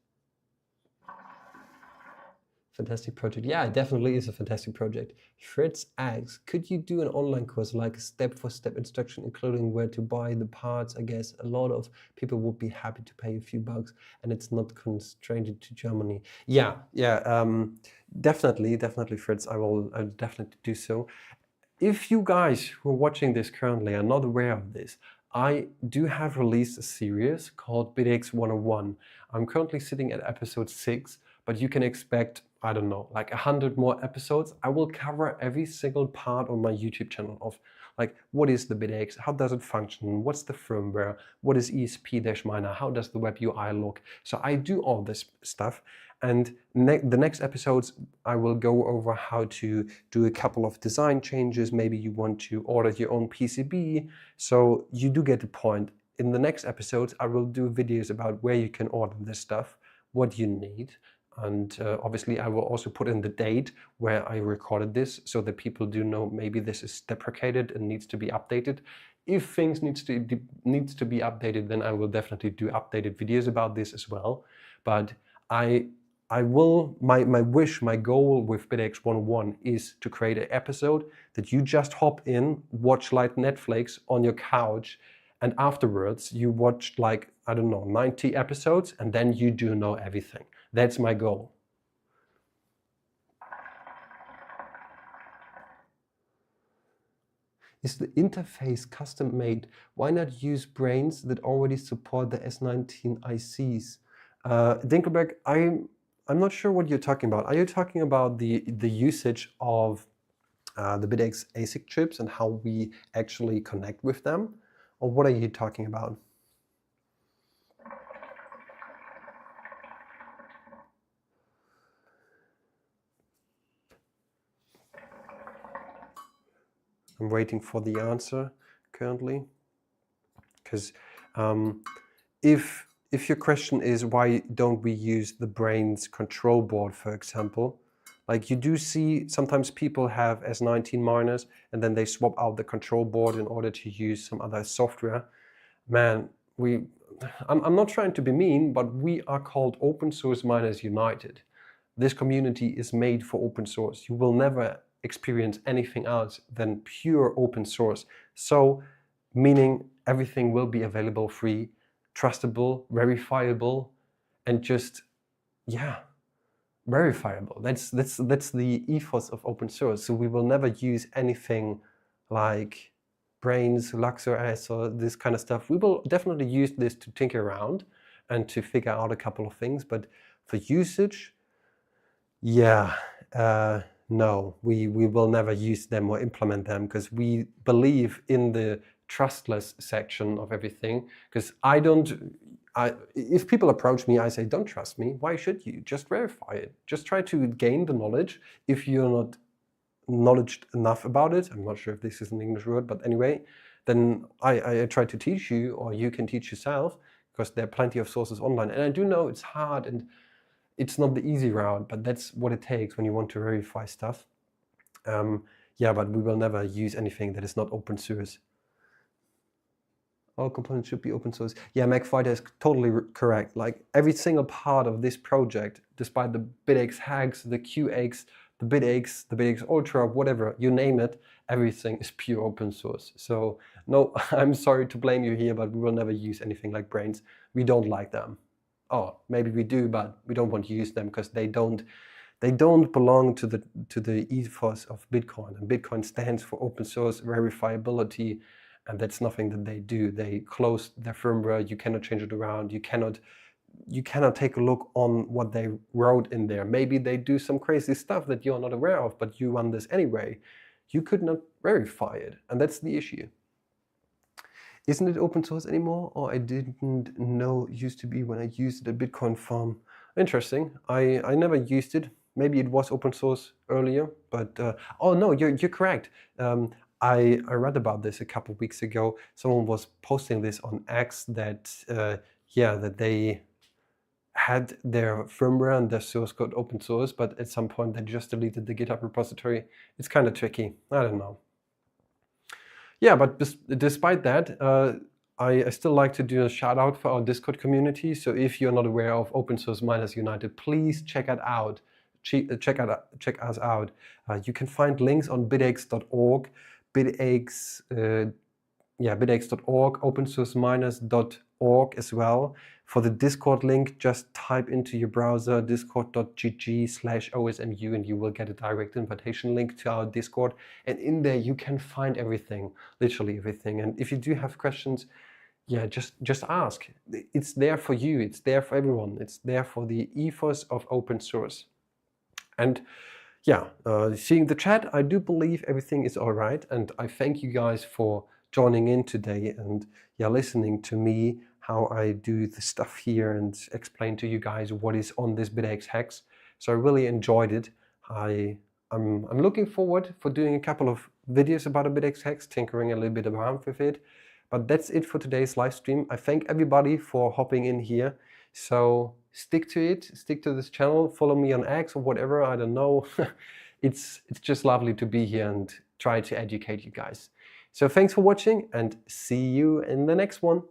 Fantastic project. Yeah, it definitely is a fantastic project. Fritz asks, could you do an online course like step-for-step instruction, including where to buy the parts? I guess a lot of people would be happy to pay a few bucks, and it's not constrained to Germany. Yeah, definitely, Fritz. I'll definitely do so. If you guys who are watching this currently are not aware of this, I do have released a series called BitaxeHex 101. I'm currently sitting at episode 6, but you can expect, I don't know, like 100 more episodes. I will cover every single part on my YouTube channel of like, what is the BitaxeHex, how does it function, what's the firmware, what is ESP-miner, how does the web UI look. So I do all this stuff. And the next episodes, I will go over how to do a couple of design changes. Maybe you want to order your own PCB. So you do get the point. In the next episodes, I will do videos about where you can order this stuff, what you need. And obviously, I will also put in the date where I recorded this so that people do know maybe this is deprecated and needs to be updated. If things needs to be updated, then I will definitely do updated videos about this as well. But my goal with BitaxeHex 101 is to create an episode that you just hop in, watch like Netflix on your couch, and afterwards you watch like, I don't know, 90 episodes, and then you do know everything. That's my goal. Is the interface custom made? Why not use brains that already support the S19 ICs? Dinkelberg, I'm not sure what you're talking about. Are you talking about the usage of the BitaxeHex ASIC chips and how we actually connect with them? Or what are you talking about? I'm waiting for the answer currently. Because if your question is why don't we use the brains control board, for example, like you do see sometimes people have S19 miners and then they swap out the control board in order to use some other software. Man, I'm not trying to be mean, but we are called Open Source Miners United. This community is made for open source. You will never experience anything else than pure open source. So, meaning everything will be available free, trustable, verifiable, and just, yeah, verifiable. That's the ethos of open source. So we will never use anything like brains, Luxor S, or this kind of stuff. We will definitely use this to tinker around and to figure out a couple of things. But for usage, yeah, no, we will never use them or implement them because we believe in the trustless section of everything. Because if people approach me, I say, don't trust me. Why should you? Just verify it. Just try to gain the knowledge. If you're not knowledge enough about it, I'm not sure if this is an English word, but anyway, then I try to teach you, or you can teach yourself, because there are plenty of sources online. And I do know it's hard and it's not the easy route, but that's what it takes when you want to verify stuff. Yeah, but we will never use anything that is not open source. All components should be open source. Yeah, MacFighter is totally correct. Like every single part of this project, despite the BitaxeHex, the QX, the BitaxeX Ultra, whatever, you name it, everything is pure open source. So no, I'm sorry to blame you here, but we will never use anything like brains. We don't like them. oh, maybe we do, but we don't want to use them because they don't belong to the ethos of Bitcoin. And Bitcoin stands for open source verifiability, and that's nothing that they do. They close their firmware. You cannot change it around. You cannot take a look on what they wrote in there. Maybe they do some crazy stuff that you're not aware of, but you run this anyway. You could not verify it, and that's the issue. Isn't it open source anymore? Or I didn't know it used to be when I used it at Bitcoin Farm. Interesting. I never used it. Maybe it was open source earlier, but oh no, you're correct. I read about this a couple of weeks ago. Someone was posting this on X that that they had their firmware and their source code open source, but at some point they just deleted the GitHub repository. It's kind of tricky. I don't know. Yeah, but despite that, I still like to do a shout out for our Discord community. So if you're not aware of Open Source Miners United, please check it out. Check us out. You can find links on bitaxe.org, bitaxe.org, opensourceminers.org as well. For the Discord link, just type into your browser discord.gg/osmu and you will get a direct invitation link to our Discord. And in there you can find everything, literally everything. And if you do have questions, yeah, just ask. It's there for you. It's there for everyone. It's there for the ethos of open source. And yeah, seeing the chat, I do believe everything is all right. And I thank you guys for joining in today and listening to me, how I do the stuff here and explain to you guys what is on this BitaxeHex. So I really enjoyed it. I'm looking forward for doing a couple of videos about a BitaxeHex, tinkering a little bit around with it. But that's it for today's live stream. I thank everybody for hopping in here. So stick to it, stick to this channel, follow me on X or whatever, I don't know. It's just lovely to be here and try to educate you guys. So thanks for watching and see you in the next one.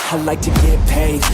I like to get paid,